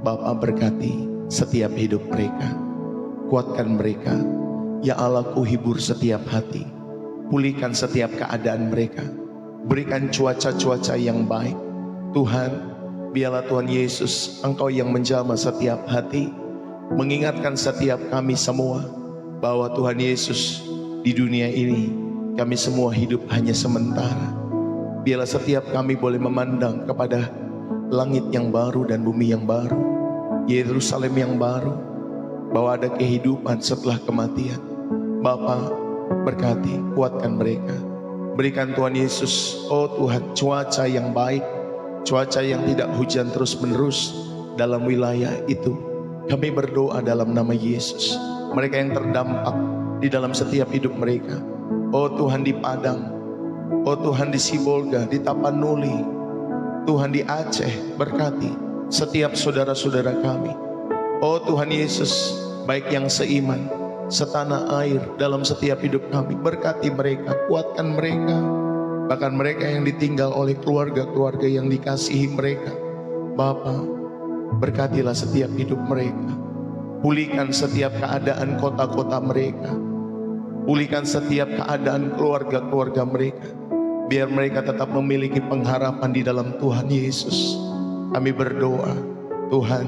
Bapa berkati setiap hidup mereka, kuatkan mereka. Ya Allah, ku hibur setiap hati, pulihkan setiap keadaan mereka, berikan cuaca-cuaca yang baik. Tuhan, biarlah Tuhan Yesus, Engkau yang menjamah setiap hati, mengingatkan setiap kami semua bahwa Tuhan Yesus, di dunia ini kami semua hidup hanya sementara. Biarlah setiap kami boleh memandang kepada langit yang baru dan bumi yang baru, Yerusalem yang baru, bahwa ada kehidupan setelah kematian. Bapa, berkati, kuatkan mereka. Berikan Tuhan Yesus, oh Tuhan, cuaca yang baik, cuaca yang tidak hujan terus menerus dalam wilayah itu. Kami berdoa dalam nama Yesus. Mereka yang terdampak di dalam setiap hidup mereka, oh Tuhan, di Padang, oh Tuhan, di Sibolga, di Tapanuli, Tuhan, di Aceh, berkati setiap saudara-saudara kami. Oh Tuhan Yesus, baik yang seiman, setanah air dalam setiap hidup kami, berkati mereka, kuatkan mereka. Bahkan mereka yang ditinggal oleh keluarga-keluarga yang dikasihi mereka, Bapa, berkatilah setiap hidup mereka. Pulihkan setiap keadaan kota-kota mereka, pulihkan setiap keadaan keluarga-keluarga mereka, biar mereka tetap memiliki pengharapan di dalam Tuhan Yesus. Kami berdoa, Tuhan,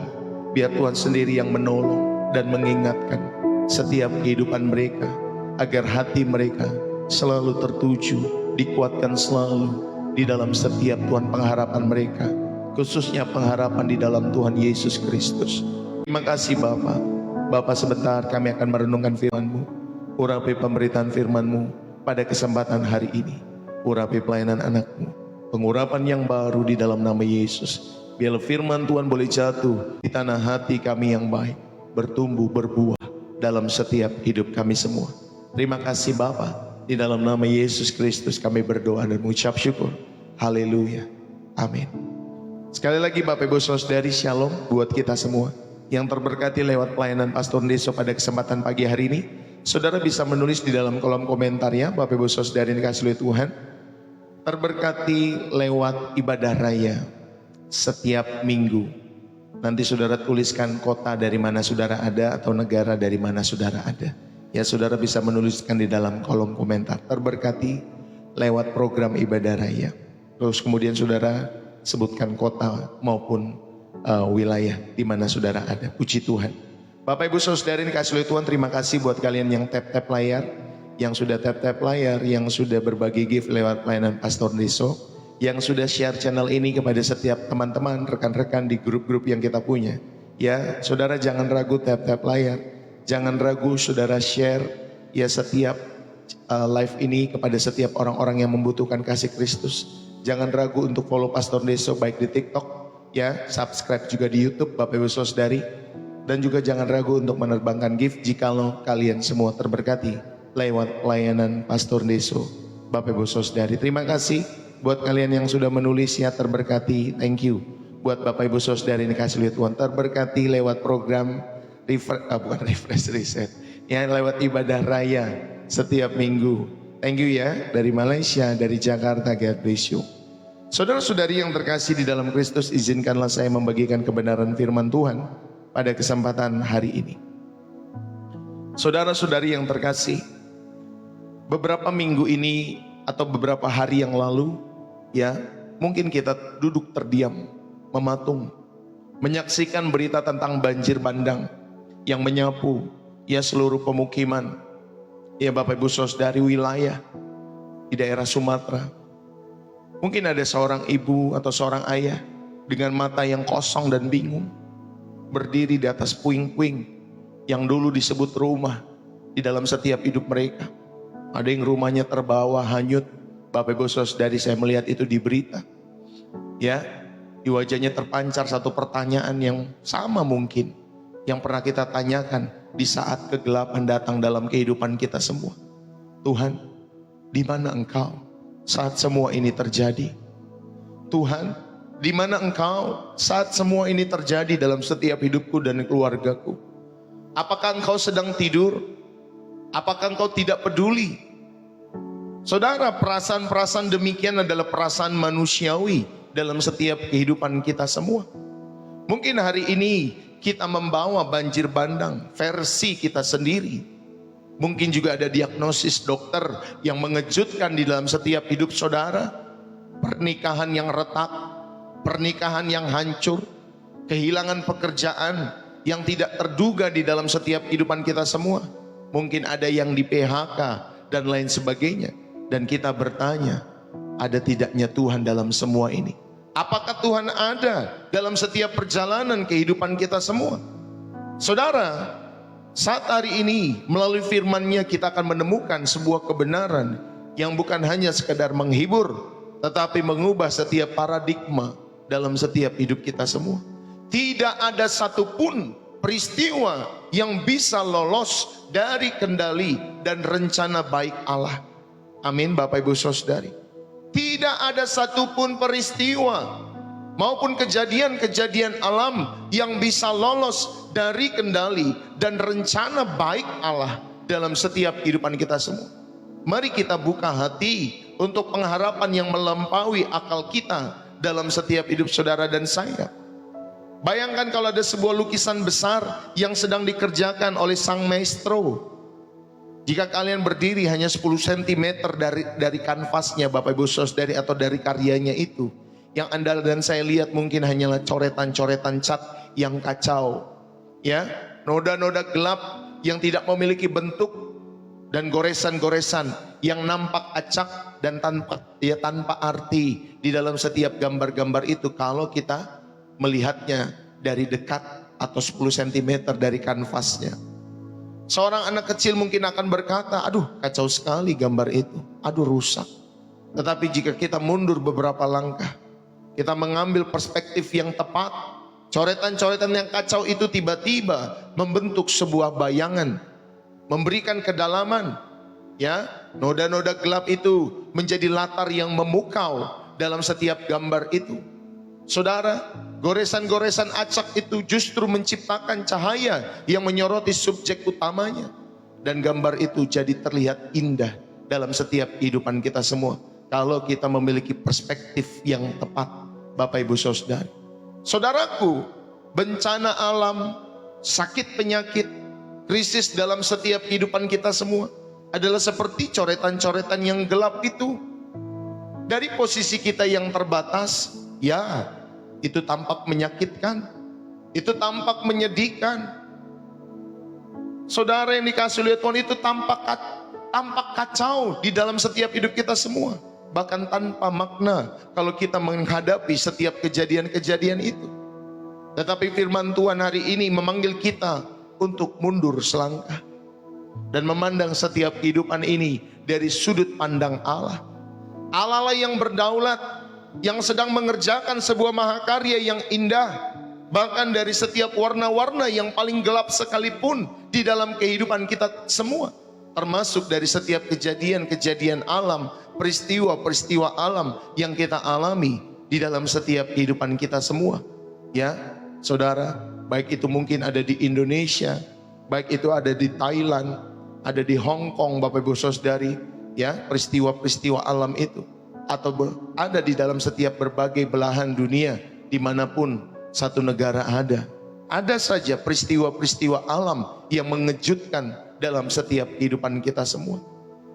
biar Tuhan sendiri yang menolong dan mengingatkan setiap kehidupan mereka, agar hati mereka selalu tertuju, dikuatkan selalu di dalam setiap Tuhan pengharapan mereka, khususnya pengharapan di dalam Tuhan Yesus Kristus. Terima kasih Bapa. Bapa, sebentar kami akan merenungkan firman-Mu, urapi pemberitaan firman-Mu pada kesempatan hari ini. Urapi pelayanan anak-Mu, pengurapan yang baru di dalam nama Yesus. Biar firman Tuhan boleh jatuh di tanah hati kami yang baik, bertumbuh, berbuah dalam setiap hidup kami semua. Terima kasih Bapa, di dalam nama Yesus Kristus kami berdoa dan mengucap syukur. Haleluya, amin. Sekali lagi Bapak Ibu Saudari, shalom buat kita semua yang terberkati lewat pelayanan Pastor Deso pada kesempatan pagi hari ini. Saudara bisa menulis di dalam kolom komentar ya, Bapak Ibu Saudari dikasih oleh Tuhan, terberkati lewat ibadah raya setiap minggu. Nanti saudara tuliskan kota dari mana saudara ada atau negara dari mana saudara ada. Ya, saudara bisa menuliskan di dalam kolom komentar, terberkati lewat program ibadah raya. Terus kemudian saudara sebutkan kota maupun wilayah di mana saudara ada. Puji Tuhan. Bapak Ibu Saudara dikasih oleh Tuhan, terima kasih buat kalian yang tap-tap layar, yang sudah tap-tap layar, yang sudah berbagi gift lewat pelayanan Pastor Deso, yang sudah share channel ini kepada setiap teman-teman, rekan-rekan di grup-grup yang kita punya. Ya, saudara jangan ragu tap-tap layar, jangan ragu saudara share ya setiap live ini kepada setiap orang-orang yang membutuhkan kasih Kristus. Jangan ragu untuk follow Pastor Deso baik di TikTok, ya, subscribe juga di YouTube Bapak Ibu Saudari, dan juga jangan ragu untuk menerbangkan gift jikalau kalian semua terberkati lewat pelayanan Pastor Deso Bapak Ibu Saudari. Terima kasih buat kalian yang sudah menulis ya, terberkati, thank you. Buat Bapak Ibu Saudari ini kasih lihat Tuhan, terberkati lewat program refresh reset, ya, lewat ibadah raya setiap minggu. Thank you ya, dari Malaysia, dari Jakarta, God bless you. Saudara-saudari yang terkasih di dalam Kristus, izinkanlah saya membagikan kebenaran firman Tuhan pada kesempatan hari ini. Saudara-saudari yang terkasih, beberapa minggu ini atau beberapa hari yang lalu, ya, mungkin kita duduk terdiam, mematung, menyaksikan berita tentang banjir bandang yang menyapu ya seluruh pemukiman, ya Bapak Ibu Saudari, wilayah di daerah Sumatera. Mungkin ada seorang ibu atau seorang ayah dengan mata yang kosong dan bingung, berdiri di atas puing-puing yang dulu disebut rumah di dalam setiap hidup mereka. Ada yang rumahnya terbawa hanyut. Bapak Ibu Saudari, saya melihat itu di berita. Ya, di wajahnya terpancar satu pertanyaan yang sama mungkin yang pernah kita tanyakan di saat kegelapan datang dalam kehidupan kita semua. Tuhan, di mana Engkau saat semua ini terjadi? Tuhan, di mana Engkau saat semua ini terjadi dalam setiap hidupku dan keluargaku? Apakah Engkau sedang tidur? Apakah Engkau tidak peduli? Saudara, perasaan-perasaan demikian adalah perasaan manusiawi dalam setiap kehidupan kita semua. Mungkin hari ini kita membawa banjir bandang versi kita sendiri. Mungkin juga ada diagnosis dokter yang mengejutkan di dalam setiap hidup saudara. Pernikahan yang retak, pernikahan yang hancur, kehilangan pekerjaan yang tidak terduga di dalam setiap kehidupan kita semua. Mungkin ada yang di PHK dan lain sebagainya. Dan kita bertanya, ada tidaknya Tuhan dalam semua ini? Apakah Tuhan ada dalam setiap perjalanan kehidupan kita semua? Saudara, saat hari ini melalui firman-Nya kita akan menemukan sebuah kebenaran yang bukan hanya sekedar menghibur, tetapi mengubah setiap paradigma dalam setiap hidup kita semua. Tidak ada satupun peristiwa yang bisa lolos dari kendali dan rencana baik Allah. Amin, Bapak Ibu Saudari. Tidak ada satupun peristiwa maupun kejadian-kejadian alam yang bisa lolos dari kendali dan rencana baik Allah dalam setiap kehidupan kita semua. Mari kita buka hati untuk pengharapan yang melampaui akal kita dalam setiap hidup saudara dan saya. Bayangkan kalau ada sebuah lukisan besar yang sedang dikerjakan oleh sang maestro. Jika kalian berdiri hanya 10 cm dari kanvasnya Bapak Ibu Saudari atau dari karyanya itu, yang Anda dan saya lihat mungkin hanyalah coretan-coretan cat yang kacau, ya, noda-noda gelap yang tidak memiliki bentuk dan goresan-goresan yang nampak acak dan tanpa arti di dalam setiap gambar-gambar itu kalau kita melihatnya dari dekat atau 10 cm dari kanvasnya. Seorang anak kecil mungkin akan berkata, aduh kacau sekali gambar itu, aduh rusak. Tetapi jika kita mundur beberapa langkah, kita mengambil perspektif yang tepat, coretan-coretan yang kacau itu tiba-tiba membentuk sebuah bayangan, memberikan kedalaman, ya, noda-noda gelap itu menjadi latar yang memukau dalam setiap gambar itu. Saudara, goresan-goresan acak itu justru menciptakan cahaya yang menyoroti subjek utamanya. Dan gambar itu jadi terlihat indah dalam setiap kehidupan kita semua. Kalau kita memiliki perspektif yang tepat, Bapak Ibu Saudara. Saudaraku, bencana alam, sakit penyakit, krisis dalam setiap kehidupan kita semua adalah seperti coretan-coretan yang gelap itu. Dari posisi kita yang terbatas, ya, itu tampak menyakitkan, itu tampak menyedihkan. Saudara yang dikasih oleh Tuhan, itu tampak kacau di dalam setiap hidup kita semua. Bahkan tanpa makna kalau kita menghadapi setiap kejadian-kejadian itu. Tetapi firman Tuhan hari ini memanggil kita untuk mundur selangkah dan memandang setiap kehidupan ini dari sudut pandang Allah. Allah lah yang berdaulat, yang sedang mengerjakan sebuah mahakarya yang indah. Bahkan dari setiap warna-warna yang paling gelap sekalipun di dalam kehidupan kita semua. Termasuk dari setiap kejadian-kejadian alam, peristiwa-peristiwa alam yang kita alami di dalam setiap kehidupan kita semua. Ya, saudara, baik itu mungkin ada di Indonesia, baik itu ada di Thailand, ada di Hong Kong, Bapak Ibu Saudari, ya, peristiwa-peristiwa alam itu. Atau ada di dalam setiap berbagai belahan dunia dimanapun satu negara ada. Ada saja peristiwa-peristiwa alam yang mengejutkan dalam setiap kehidupan kita semua.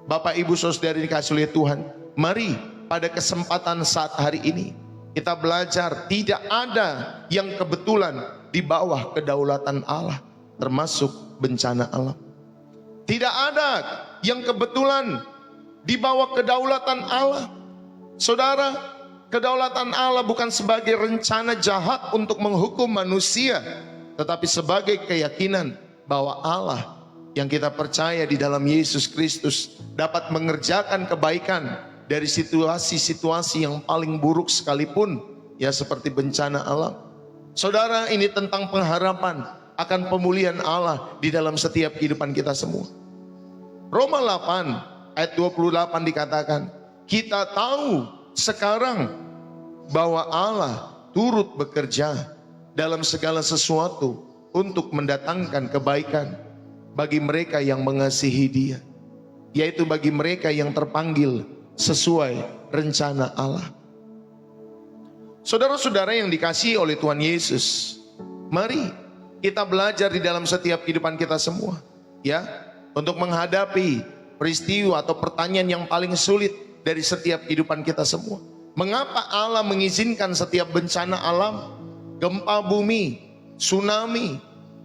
Bapak Ibu Saudari dikasih oleh Tuhan, mari pada kesempatan saat hari ini kita belajar tidak ada yang kebetulan di bawah kedaulatan Allah, termasuk bencana alam. Tidak ada yang kebetulan di bawah kedaulatan Allah. Saudara, kedaulatan Allah bukan sebagai rencana jahat untuk menghukum manusia, tetapi sebagai keyakinan bahwa Allah yang kita percaya di dalam Yesus Kristus dapat mengerjakan kebaikan dari situasi-situasi yang paling buruk sekalipun, ya, seperti bencana alam. Saudara, ini tentang pengharapan akan pemulihan Allah di dalam setiap kehidupan kita semua. Roma 8 ayat 28 dikatakan, kita tahu sekarang bahwa Allah turut bekerja dalam segala sesuatu untuk mendatangkan kebaikan bagi mereka yang mengasihi Dia, yaitu bagi mereka yang terpanggil sesuai rencana Allah. Saudara-saudara yang dikasihi oleh Tuhan Yesus, Mari kita belajar di dalam setiap kehidupan kita semua, ya, untuk menghadapi peristiwa atau pertanyaan yang paling sulit dari setiap kehidupan kita semua. Mengapa Allah mengizinkan setiap bencana alam, gempa bumi, tsunami,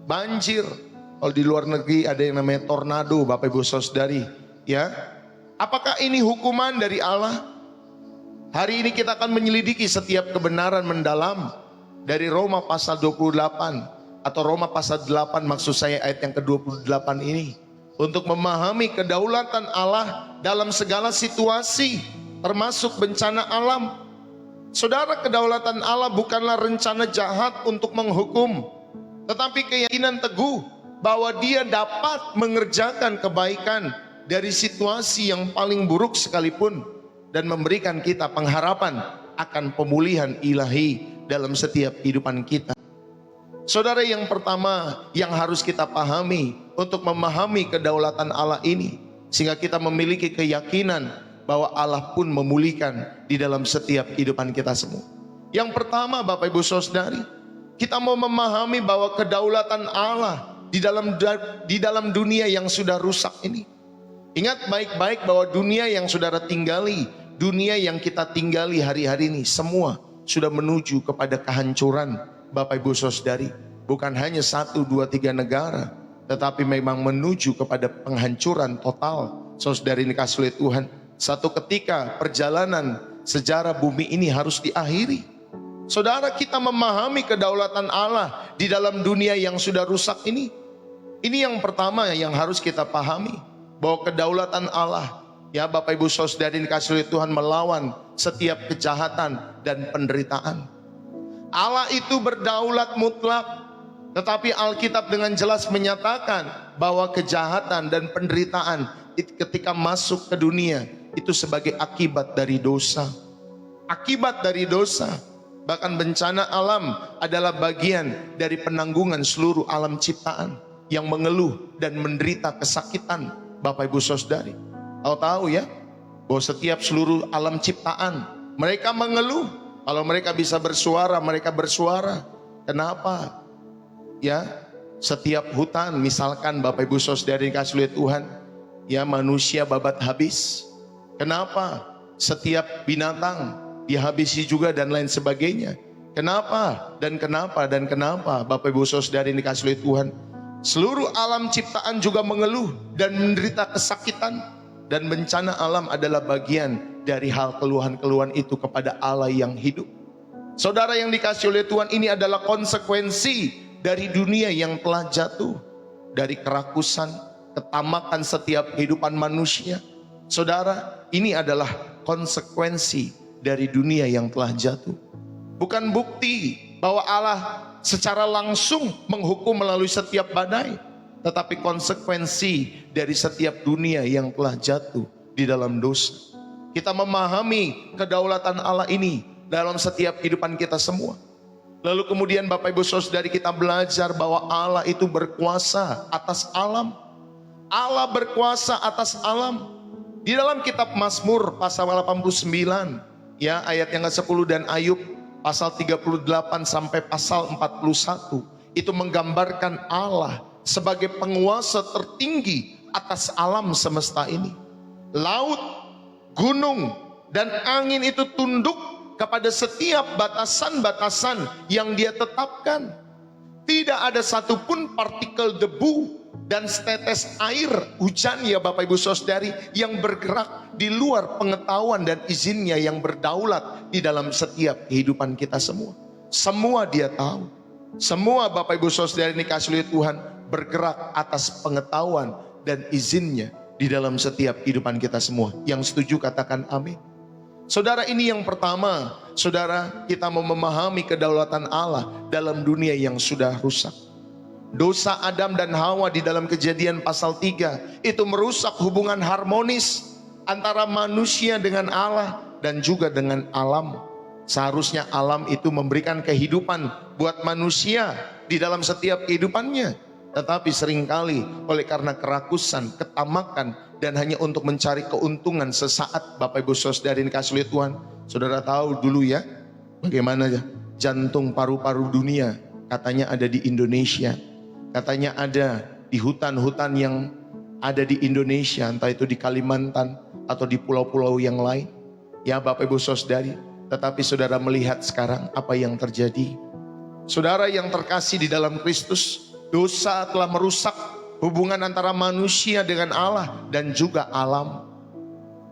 banjir? Kalau di luar negeri ada yang namanya tornado, Bapak Ibu Saudari, ya. Apakah ini hukuman dari Allah? Hari ini kita akan menyelidiki setiap kebenaran mendalam dari Roma pasal 28 atau Roma pasal 8, maksud saya ayat yang ke-28 ini, untuk memahami kedaulatan Allah dalam segala situasi termasuk bencana alam. Saudara, kedaulatan Allah bukanlah rencana jahat untuk menghukum, tetapi keyakinan teguh bahwa Dia dapat mengerjakan kebaikan dari situasi yang paling buruk sekalipun dan memberikan kita pengharapan akan pemulihan ilahi dalam setiap kehidupan kita. Saudara, yang pertama yang harus kita pahami untuk memahami kedaulatan Allah ini, sehingga kita memiliki keyakinan bahwa Allah pun memulihkan di dalam setiap kehidupan kita semua. Yang pertama, Bapak Ibu Saudari, kita mau memahami bahwa kedaulatan Allah di dalam dunia yang sudah rusak ini. Ingat baik-baik bahwa dunia yang saudara tinggali, dunia yang kita tinggali hari-hari ini, semua sudah menuju kepada kehancuran, Bapak Ibu Saudari. Bukan hanya 1, 2, 3 negara, tetapi memang menuju kepada penghancuran total. Saudari ini kasih oleh Tuhan, satu ketika perjalanan sejarah bumi ini harus diakhiri. Saudara, kita memahami kedaulatan Allah di dalam dunia yang sudah rusak ini. Ini yang pertama yang harus kita pahami, bahwa kedaulatan Allah, ya Bapak Ibu Saudari dikasih oleh Tuhan, melawan setiap kejahatan dan penderitaan. Allah itu berdaulat mutlak, tetapi Alkitab dengan jelas menyatakan bahwa kejahatan dan penderitaan ketika masuk ke dunia itu sebagai akibat dari dosa. Akibat dari dosa. Bahkan bencana alam adalah bagian dari penanggungan seluruh alam ciptaan yang mengeluh dan menderita kesakitan, Bapak Ibu Saudari. Kau tahu ya, bahwa setiap seluruh alam ciptaan mereka mengeluh. Kalau mereka bisa bersuara, mereka bersuara. Kenapa? Ya, setiap hutan misalkan, Bapak Ibu Saudari dikasih oleh Tuhan, ya, manusia babat habis. Kenapa? Setiap binatang dihabisi juga dan lain sebagainya. Kenapa? Dan kenapa? Dan kenapa? Bapak Ibu Saudari dikasih oleh Tuhan, seluruh alam ciptaan juga mengeluh dan menderita kesakitan, dan bencana alam adalah bagian dari hal keluhan-keluhan itu kepada Allah yang hidup. Saudara yang dikasih oleh Tuhan, ini adalah konsekuensi dari dunia yang telah jatuh, dari kerakusan, ketamakan setiap kehidupan manusia. Saudara, ini adalah konsekuensi dari dunia yang telah jatuh. Bukan bukti bahwa Allah secara langsung menghukum melalui setiap badai, tetapi konsekuensi dari setiap dunia yang telah jatuh di dalam dosa. Kita memahami kedaulatan Allah ini dalam setiap kehidupan kita semua. Lalu kemudian Bapak Ibu Saudari, kita belajar bahwa Allah itu berkuasa atas alam. Allah berkuasa atas alam. Di dalam kitab Mazmur pasal 89, ya, ayat yang ke-10, dan Ayub pasal 38 sampai pasal 41, itu menggambarkan Allah sebagai penguasa tertinggi atas alam semesta ini. Laut, gunung, dan angin itu tunduk kepada setiap batasan-batasan yang Dia tetapkan. Tidak ada satupun partikel debu dan setetes air hujan, ya Bapak Ibu Saudari, yang bergerak di luar pengetahuan dan izinnya yang berdaulat di dalam setiap kehidupan kita semua. Semua Dia tahu. Semua Bapak Ibu Saudari dikasih oleh Tuhan bergerak atas pengetahuan dan izinnya di dalam setiap kehidupan kita semua. Yang setuju katakan amin. Saudara, ini yang pertama. Saudara, kita mau memahami kedaulatan Allah dalam dunia yang sudah rusak. Dosa Adam dan Hawa di dalam Kejadian pasal 3 itu merusak hubungan harmonis antara manusia dengan Allah dan juga dengan alam. Seharusnya alam itu memberikan kehidupan buat manusia di dalam setiap kehidupannya. Tetapi seringkali oleh karena kerakusan, ketamakan, dan hanya untuk mencari keuntungan sesaat, Bapak Ibu Saudari dikasih oleh Tuhan. Saudara tahu dulu ya, bagaimana jantung paru-paru dunia katanya ada di Indonesia, katanya ada di hutan-hutan yang ada di Indonesia, entah itu di Kalimantan atau di pulau-pulau yang lain. Ya Bapak Ibu Saudari, tetapi saudara melihat sekarang apa yang terjadi. Saudara yang terkasih di dalam Kristus, dosa telah merusak hubungan antara manusia dengan Allah dan juga alam.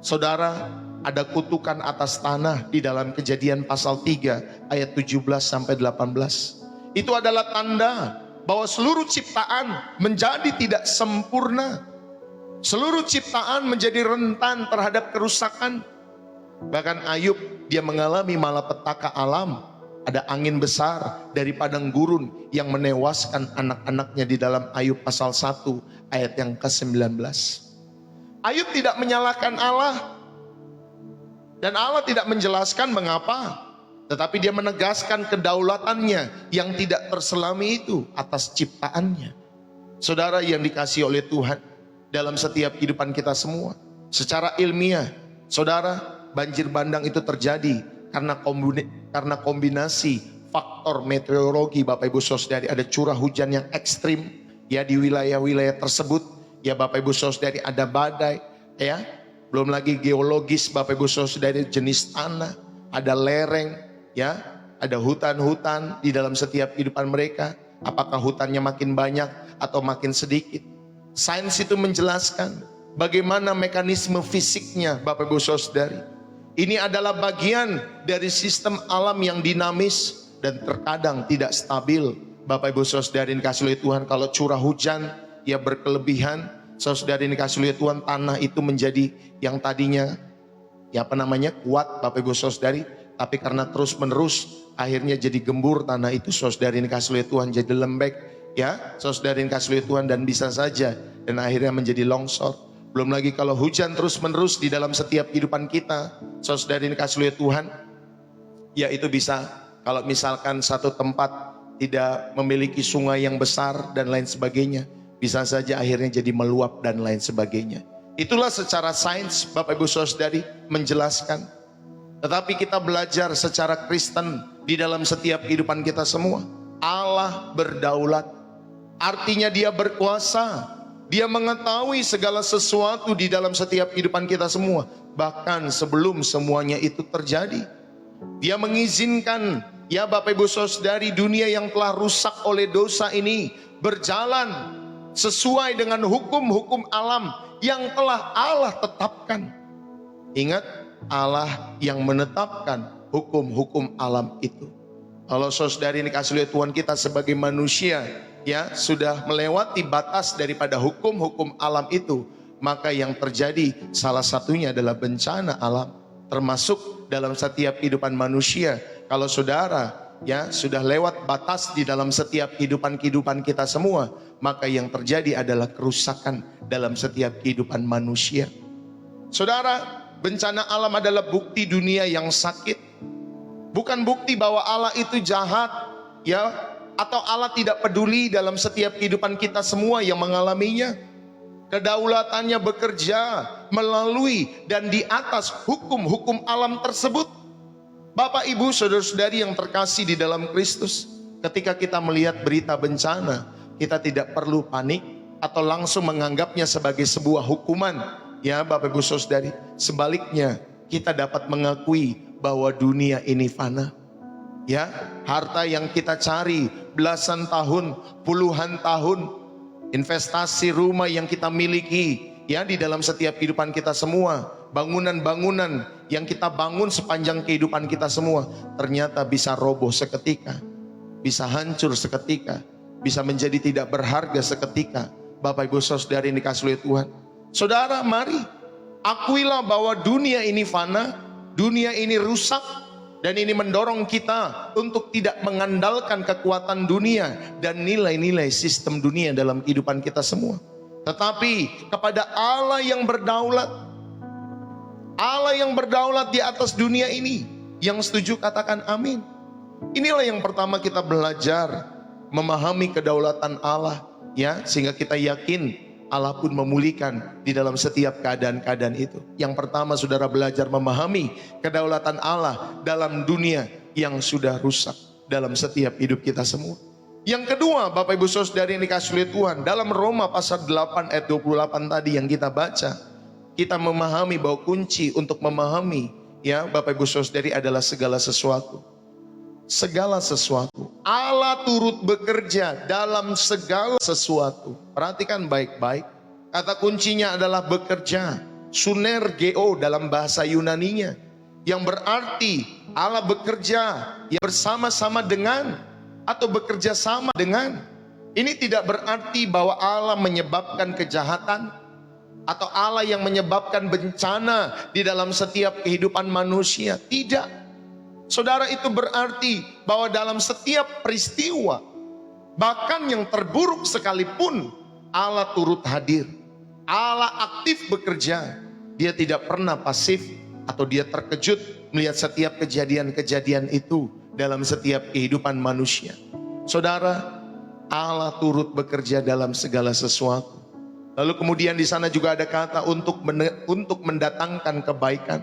Saudara, ada kutukan atas tanah di dalam Kejadian pasal 3 ayat 17 sampai 18. Itu adalah tanda bahwa seluruh ciptaan menjadi tidak sempurna. Seluruh ciptaan menjadi rentan terhadap kerusakan. Bahkan Ayub, dia mengalami malapetaka alam. Ada angin besar dari padang gurun yang menewaskan anak-anaknya di dalam Ayub pasal 1 ayat yang ke-19. Ayub tidak menyalahkan Allah. Dan Allah tidak menjelaskan mengapa, tetapi dia menegaskan kedaulatannya yang tidak terselami itu atas ciptaannya. Saudara yang dikasihi oleh Tuhan, dalam setiap kehidupan kita semua, secara ilmiah, saudara, banjir bandang itu terjadi karena kombinasi faktor meteorologi. Bapak Ibu Saudari, ada curah hujan yang ekstrim ya di wilayah-wilayah tersebut. Ya Bapak Ibu Saudari, ada badai ya. Belum lagi geologis Bapak Ibu Saudari, jenis tanah, ada lereng ya, ada hutan-hutan di dalam setiap kehidupan mereka. Apakah hutannya makin banyak atau makin sedikit? Sains itu menjelaskan bagaimana mekanisme fisiknya Bapak Ibu Saudari. Ini adalah bagian dari sistem alam yang dinamis dan terkadang tidak stabil. Bapak Ibu Saudari dikasihi oleh Tuhan, kalau curah hujan ya berkelebihan, saudara ini kasih lihat Tuhan, tanah itu menjadi yang tadinya ya kuat Bapak Ibu Saudari, tapi karena terus menerus akhirnya jadi gembur tanah itu. Saudara ini kasih lihat Tuhan, jadi lembek ya, saudara ini kasih lihat Tuhan, dan bisa saja dan akhirnya menjadi longsor. Belum lagi kalau hujan terus menerus di dalam setiap kehidupan kita, saudara ini kasih lihat Tuhan, ya itu bisa, kalau misalkan satu tempat tidak memiliki sungai yang besar dan lain sebagainya, bisa saja akhirnya jadi meluap dan lain sebagainya. Itulah secara sains Bapak Ibu Saudari menjelaskan. Tetapi kita belajar secara Kristen di dalam setiap kehidupan kita semua. Allah berdaulat. Artinya dia berkuasa. Dia mengetahui segala sesuatu di dalam setiap kehidupan kita semua. Bahkan sebelum semuanya itu terjadi. Dia mengizinkan ya Bapak Ibu Saudari, dunia yang telah rusak oleh dosa ini berjalan sesuai dengan hukum-hukum alam yang telah Allah tetapkan. Ingat, Allah yang menetapkan hukum-hukum alam itu. Kalau saudari ini kasih lihat Tuhan, kita sebagai manusia ya sudah melewati batas daripada hukum-hukum alam itu, maka yang terjadi salah satunya adalah bencana alam, termasuk dalam setiap kehidupan manusia. Kalau saudara ya sudah lewat batas di dalam setiap kehidupan kita semua, maka yang terjadi adalah kerusakan dalam setiap kehidupan manusia. Saudara, bencana alam adalah bukti dunia yang sakit. Bukan bukti bahwa Allah itu jahat ya, atau Allah tidak peduli dalam setiap kehidupan kita semua yang mengalaminya. Kedaulatannya bekerja melalui dan di atas hukum-hukum alam tersebut. Bapak Ibu saudara-saudari yang terkasih di dalam Kristus, ketika kita melihat berita bencana, kita tidak perlu panik atau langsung menganggapnya sebagai sebuah hukuman ya Bapak Ibu saudari. Sebaliknya, kita dapat mengakui bahwa dunia ini fana ya. Harta yang kita cari belasan tahun, puluhan tahun, investasi rumah yang kita miliki ya di dalam setiap kehidupan kita semua, bangunan-bangunan yang kita bangun sepanjang kehidupan kita semua, ternyata bisa roboh seketika, bisa hancur seketika, bisa menjadi tidak berharga seketika. Bapak Ibu saudari yang dikasihi oleh Tuhan, saudara, mari akuilah bahwa dunia ini fana, dunia ini rusak, dan ini mendorong kita untuk tidak mengandalkan kekuatan dunia dan nilai-nilai sistem dunia dalam kehidupan kita semua, tetapi kepada Allah yang berdaulat. Allah yang berdaulat di atas dunia ini. Yang setuju katakan amin. Inilah yang pertama kita belajar memahami kedaulatan Allah ya, sehingga kita yakin Allah pun memulihkan di dalam setiap keadaan-keadaan itu. Yang pertama, saudara belajar memahami kedaulatan Allah dalam dunia yang sudah rusak dalam setiap hidup kita semua. Yang kedua, Bapak Ibu Saudari yang dikasih oleh Tuhan, dalam Roma pasal 8 ayat 28 tadi yang kita baca, kita memahami bahwa kunci untuk memahami ya Bapak Ibu Saudari adalah segala sesuatu. Segala sesuatu. Allah turut bekerja dalam segala sesuatu. Perhatikan baik-baik. Kata kuncinya adalah bekerja. Sunergeo dalam bahasa Yunaninya. Yang berarti Allah bekerja yang bersama-sama dengan atau bekerja sama dengan. Ini tidak berarti bahwa Allah menyebabkan kejahatan atau Allah yang menyebabkan bencana di dalam setiap kehidupan manusia. Tidak. Saudara, itu berarti bahwa dalam setiap peristiwa, bahkan yang terburuk sekalipun, Allah turut hadir. Allah aktif bekerja. Dia tidak pernah pasif atau dia terkejut melihat setiap kejadian-kejadian itu dalam setiap kehidupan manusia. Saudara, Allah turut bekerja dalam segala sesuatu. Lalu kemudian di sana juga ada kata untuk mendatangkan kebaikan.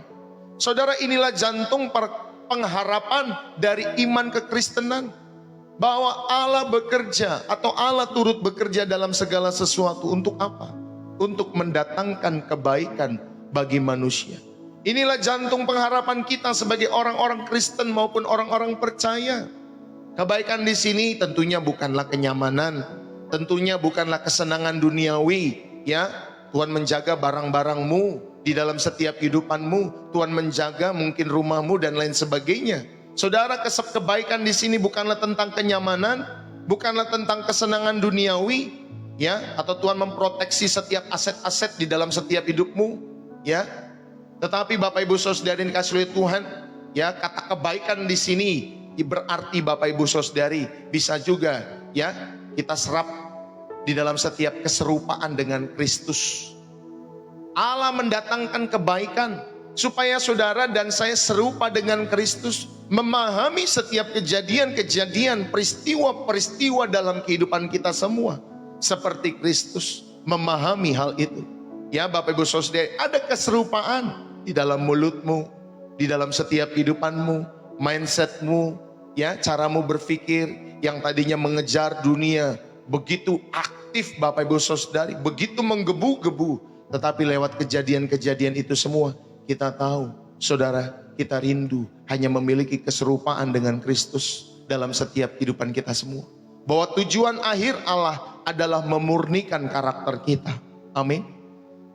Saudara, inilah jantung pengharapan dari iman kekristenan, bahwa Allah bekerja atau Allah turut bekerja dalam segala sesuatu. Untuk apa? Untuk mendatangkan kebaikan bagi manusia. Inilah jantung pengharapan kita sebagai orang-orang Kristen maupun orang-orang percaya. Kebaikan di sini tentunya bukanlah kenyamanan, tentunya bukanlah kesenangan duniawi, ya. Tuhan menjaga barang-barangmu di dalam setiap kehidupanmu, Tuhan menjaga mungkin rumahmu dan lain sebagainya. Saudara, kebaikan di sini bukanlah tentang kenyamanan, bukanlah tentang kesenangan duniawi, ya, atau Tuhan memproteksi setiap aset-aset di dalam setiap hidupmu, ya. Tetapi Bapak Ibu Saudari yang dikasihi oleh Tuhan, ya, kata kebaikan di sini berarti Bapak Ibu Saudari bisa juga ya kita serap di dalam setiap keserupaan dengan Kristus. Allah mendatangkan kebaikan supaya saudara dan saya serupa dengan Kristus, memahami setiap kejadian-kejadian, peristiwa-peristiwa dalam kehidupan kita semua seperti Kristus memahami hal itu. Ya Bapak Ibu Saudari, ada keserupaan di dalam mulutmu, di dalam setiap kehidupanmu, mindsetmu, ya, caramu berpikir yang tadinya mengejar dunia begitu aktif Bapak Ibu Saudari, begitu menggebu-gebu, tetapi lewat kejadian-kejadian itu semua kita tahu, saudara, kita rindu hanya memiliki keserupaan dengan Kristus dalam setiap kehidupan kita semua. Bahwa tujuan akhir Allah adalah memurnikan karakter kita. Amin.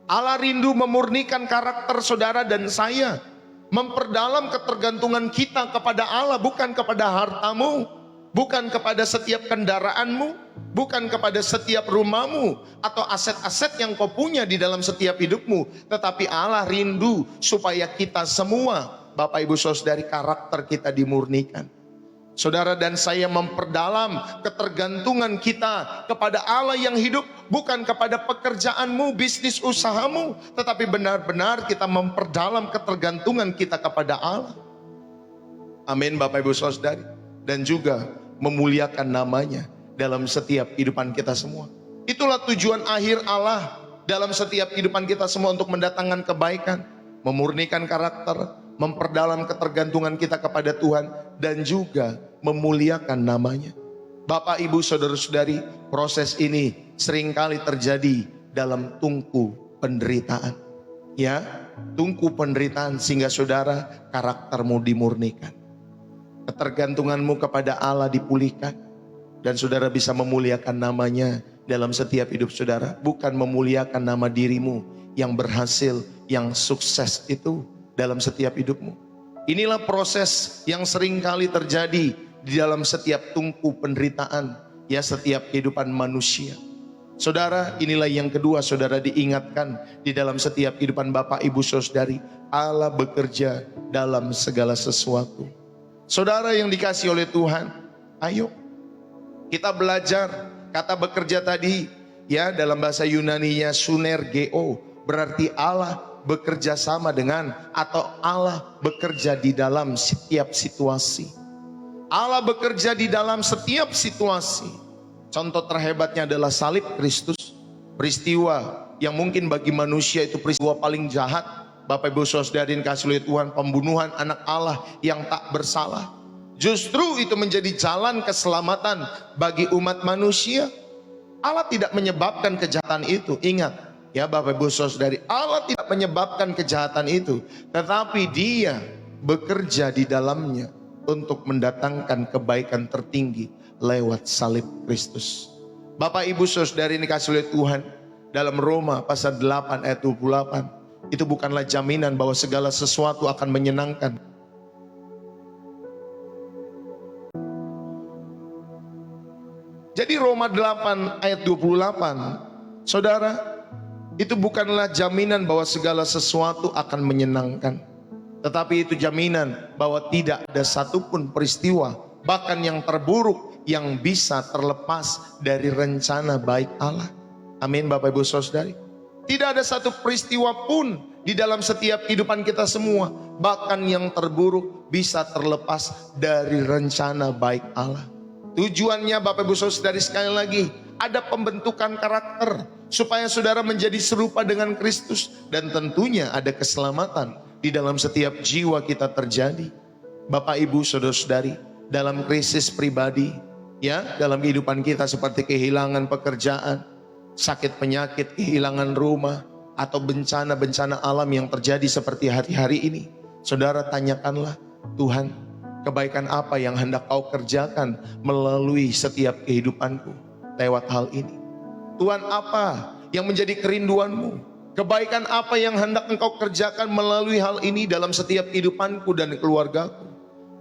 Allah rindu memurnikan karakter saudara dan saya, memperdalam ketergantungan kita kepada Allah, bukan kepada hartamu, bukan kepada setiap kendaraanmu, bukan kepada setiap rumahmu atau aset-aset yang kau punya di dalam setiap hidupmu, tetapi Allah rindu supaya kita semua, Bapak Ibu Saudari, karakter kita dimurnikan. Saudara dan saya memperdalam ketergantungan kita kepada Allah yang hidup, bukan kepada pekerjaanmu, bisnis usahamu, tetapi benar-benar kita memperdalam ketergantungan kita kepada Allah. Amin Bapak Ibu Saudari. Dan juga memuliakan namanya dalam setiap kehidupan kita semua. Itulah tujuan akhir Allah dalam setiap kehidupan kita semua, untuk mendatangkan kebaikan, memurnikan karakter, memperdalam ketergantungan kita kepada Tuhan, dan juga memuliakan namanya. Bapak Ibu Saudara-saudari, proses ini seringkali terjadi dalam tungku penderitaan. Ya, tungku penderitaan sehingga saudara karaktermu dimurnikan. Ketergantunganmu kepada Allah dipulihkan, dan saudara bisa memuliakan namanya dalam setiap hidup saudara. Bukan memuliakan nama dirimu yang berhasil, yang sukses itu dalam setiap hidupmu. Inilah proses yang seringkali terjadi di dalam setiap tungku penderitaan, ya, setiap kehidupan manusia. Saudara, inilah yang kedua saudara diingatkan di dalam setiap kehidupan Bapak Ibu Saudari, Allah bekerja dalam segala sesuatu. Saudara yang dikasihi oleh Tuhan, ayo kita belajar kata bekerja tadi, ya, dalam bahasa Yunaninya sunergeo, berarti Allah bekerja sama dengan, atau Allah bekerja di dalam setiap situasi. Allah bekerja di dalam setiap situasi. Contoh terhebatnya adalah salib Kristus. Peristiwa yang mungkin bagi manusia itu peristiwa paling jahat. Bapak Ibu Saudari yang dikasihi oleh Tuhan, pembunuhan anak Allah yang tak bersalah. Justru itu menjadi jalan keselamatan bagi umat manusia. Allah tidak menyebabkan kejahatan itu. Ingat ya Bapak Ibu Saudari, Allah tidak menyebabkan kejahatan itu, tetapi Dia bekerja di dalamnya untuk mendatangkan kebaikan tertinggi lewat salib Kristus. Bapak Ibu Saudari ini kasih oleh Tuhan, dalam Roma pasal 8 ayat 28, itu bukanlah jaminan bahwa segala sesuatu akan menyenangkan. Jadi Roma 8 ayat 28, saudara, itu bukanlah jaminan bahwa segala sesuatu akan menyenangkan. Tetapi itu jaminan bahwa tidak ada satupun peristiwa, bahkan yang terburuk, yang bisa terlepas dari rencana baik Allah. Amin Bapak Ibu Saudari. Tidak ada satu peristiwa pun di dalam setiap kehidupan kita semua, bahkan yang terburuk, bisa terlepas dari rencana baik Allah. Tujuannya Bapak Ibu Saudari sekali lagi, ada pembentukan karakter supaya saudara menjadi serupa dengan Kristus, dan tentunya ada keselamatan di dalam setiap jiwa kita terjadi. Bapak Ibu Saudara-saudari, dalam krisis pribadi ya, dalam kehidupan kita seperti kehilangan pekerjaan, sakit penyakit, kehilangan rumah, atau bencana-bencana alam yang terjadi seperti hari-hari ini, saudara tanyakanlah, Tuhan, kebaikan apa yang hendak Kau kerjakan melalui setiap kehidupanku lewat hal ini? Tuhan, apa yang menjadi kerinduanmu? Kebaikan apa yang hendak Engkau kerjakan melalui hal ini dalam setiap kehidupanku dan keluargaku?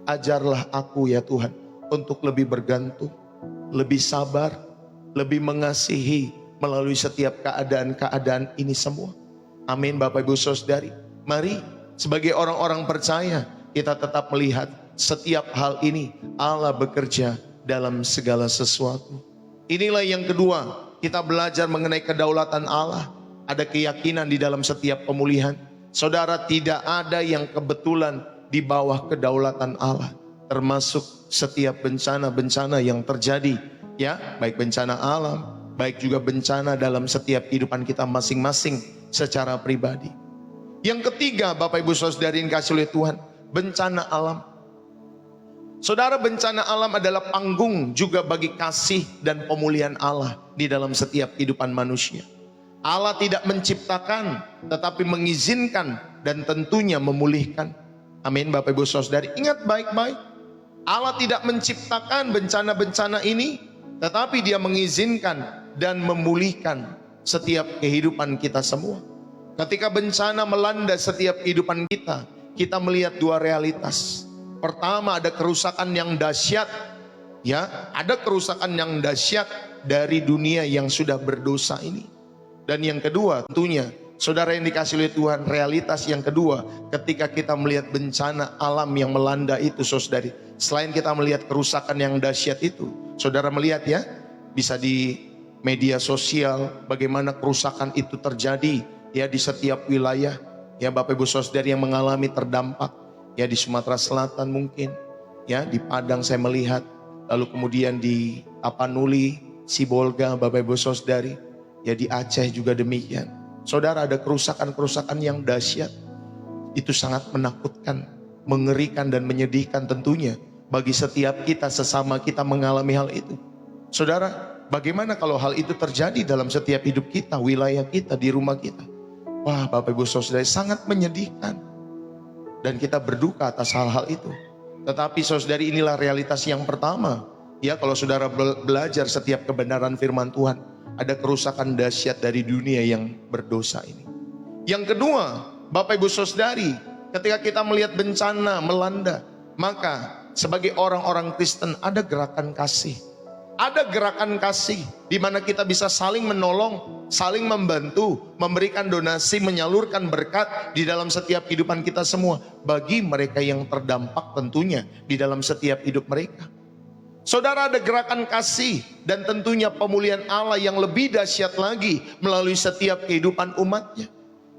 Ajarlah aku ya Tuhan untuk lebih bergantung, lebih sabar, lebih mengasihi melalui setiap keadaan-keadaan ini semua. Amin Bapak Ibu Saudari. Mari sebagai orang-orang percaya kita tetap melihat setiap hal ini Allah bekerja dalam segala sesuatu. Inilah yang kedua, kita belajar mengenai kedaulatan Allah. Ada keyakinan di dalam setiap pemulihan. Saudara, tidak ada yang kebetulan di bawah kedaulatan Allah, termasuk setiap bencana-bencana yang terjadi ya, baik bencana alam, baik juga bencana dalam setiap kehidupan kita masing-masing secara pribadi. Yang ketiga Bapak Ibu Saudari yang kasih oleh Tuhan, bencana alam. Saudara, bencana alam adalah panggung juga bagi kasih dan pemulihan Allah di dalam setiap kehidupan manusia. Allah tidak menciptakan, tetapi mengizinkan dan tentunya memulihkan. Amin Bapak Ibu Saudari, ingat baik-baik. Allah tidak menciptakan bencana-bencana ini, tetapi Dia mengizinkan dan memulihkan setiap kehidupan kita semua. Ketika bencana melanda setiap kehidupan kita, kita melihat dua realitas. Pertama, ada kerusakan yang dahsyat, ya, ada kerusakan yang dahsyat dari dunia yang sudah berdosa ini. Dan yang kedua, tentunya, saudara yang dikasih oleh Tuhan, realitas yang kedua, ketika kita melihat bencana alam yang melanda itu, saudari, selain kita melihat kerusakan yang dahsyat itu, saudara melihat ya, bisa di media sosial, bagaimana kerusakan itu terjadi, ya, di setiap wilayah, ya, Bapak Ibu Saudari yang mengalami terdampak. Ya, di Sumatera Selatan mungkin, ya, di Padang saya melihat, lalu kemudian di Tapanuli, Sibolga, Bapak Ibu Saudari, ya, di Aceh juga demikian. Saudara, ada kerusakan-kerusakan yang dahsyat. Itu sangat menakutkan, mengerikan dan menyedihkan tentunya bagi setiap kita, sesama kita mengalami hal itu. Saudara, bagaimana kalau hal itu terjadi dalam setiap hidup kita, wilayah kita, di rumah kita? Wah Bapak Ibu Saudari, sangat menyedihkan. Dan kita berduka atas hal-hal itu. Tetapi saudari, inilah realitas yang pertama. Ya, kalau saudara belajar setiap kebenaran firman Tuhan, ada kerusakan dahsyat dari dunia yang berdosa ini. Yang kedua, Bapak Ibu Saudari, ketika kita melihat bencana melanda, maka sebagai orang-orang Kristen ada gerakan kasih. Ada gerakan kasih di mana kita bisa saling menolong, saling membantu, memberikan donasi, menyalurkan berkat di dalam setiap kehidupan kita semua bagi mereka yang terdampak tentunya di dalam setiap hidup mereka. Saudara, ada gerakan kasih dan tentunya pemulihan Allah yang lebih dahsyat lagi melalui setiap kehidupan umatnya.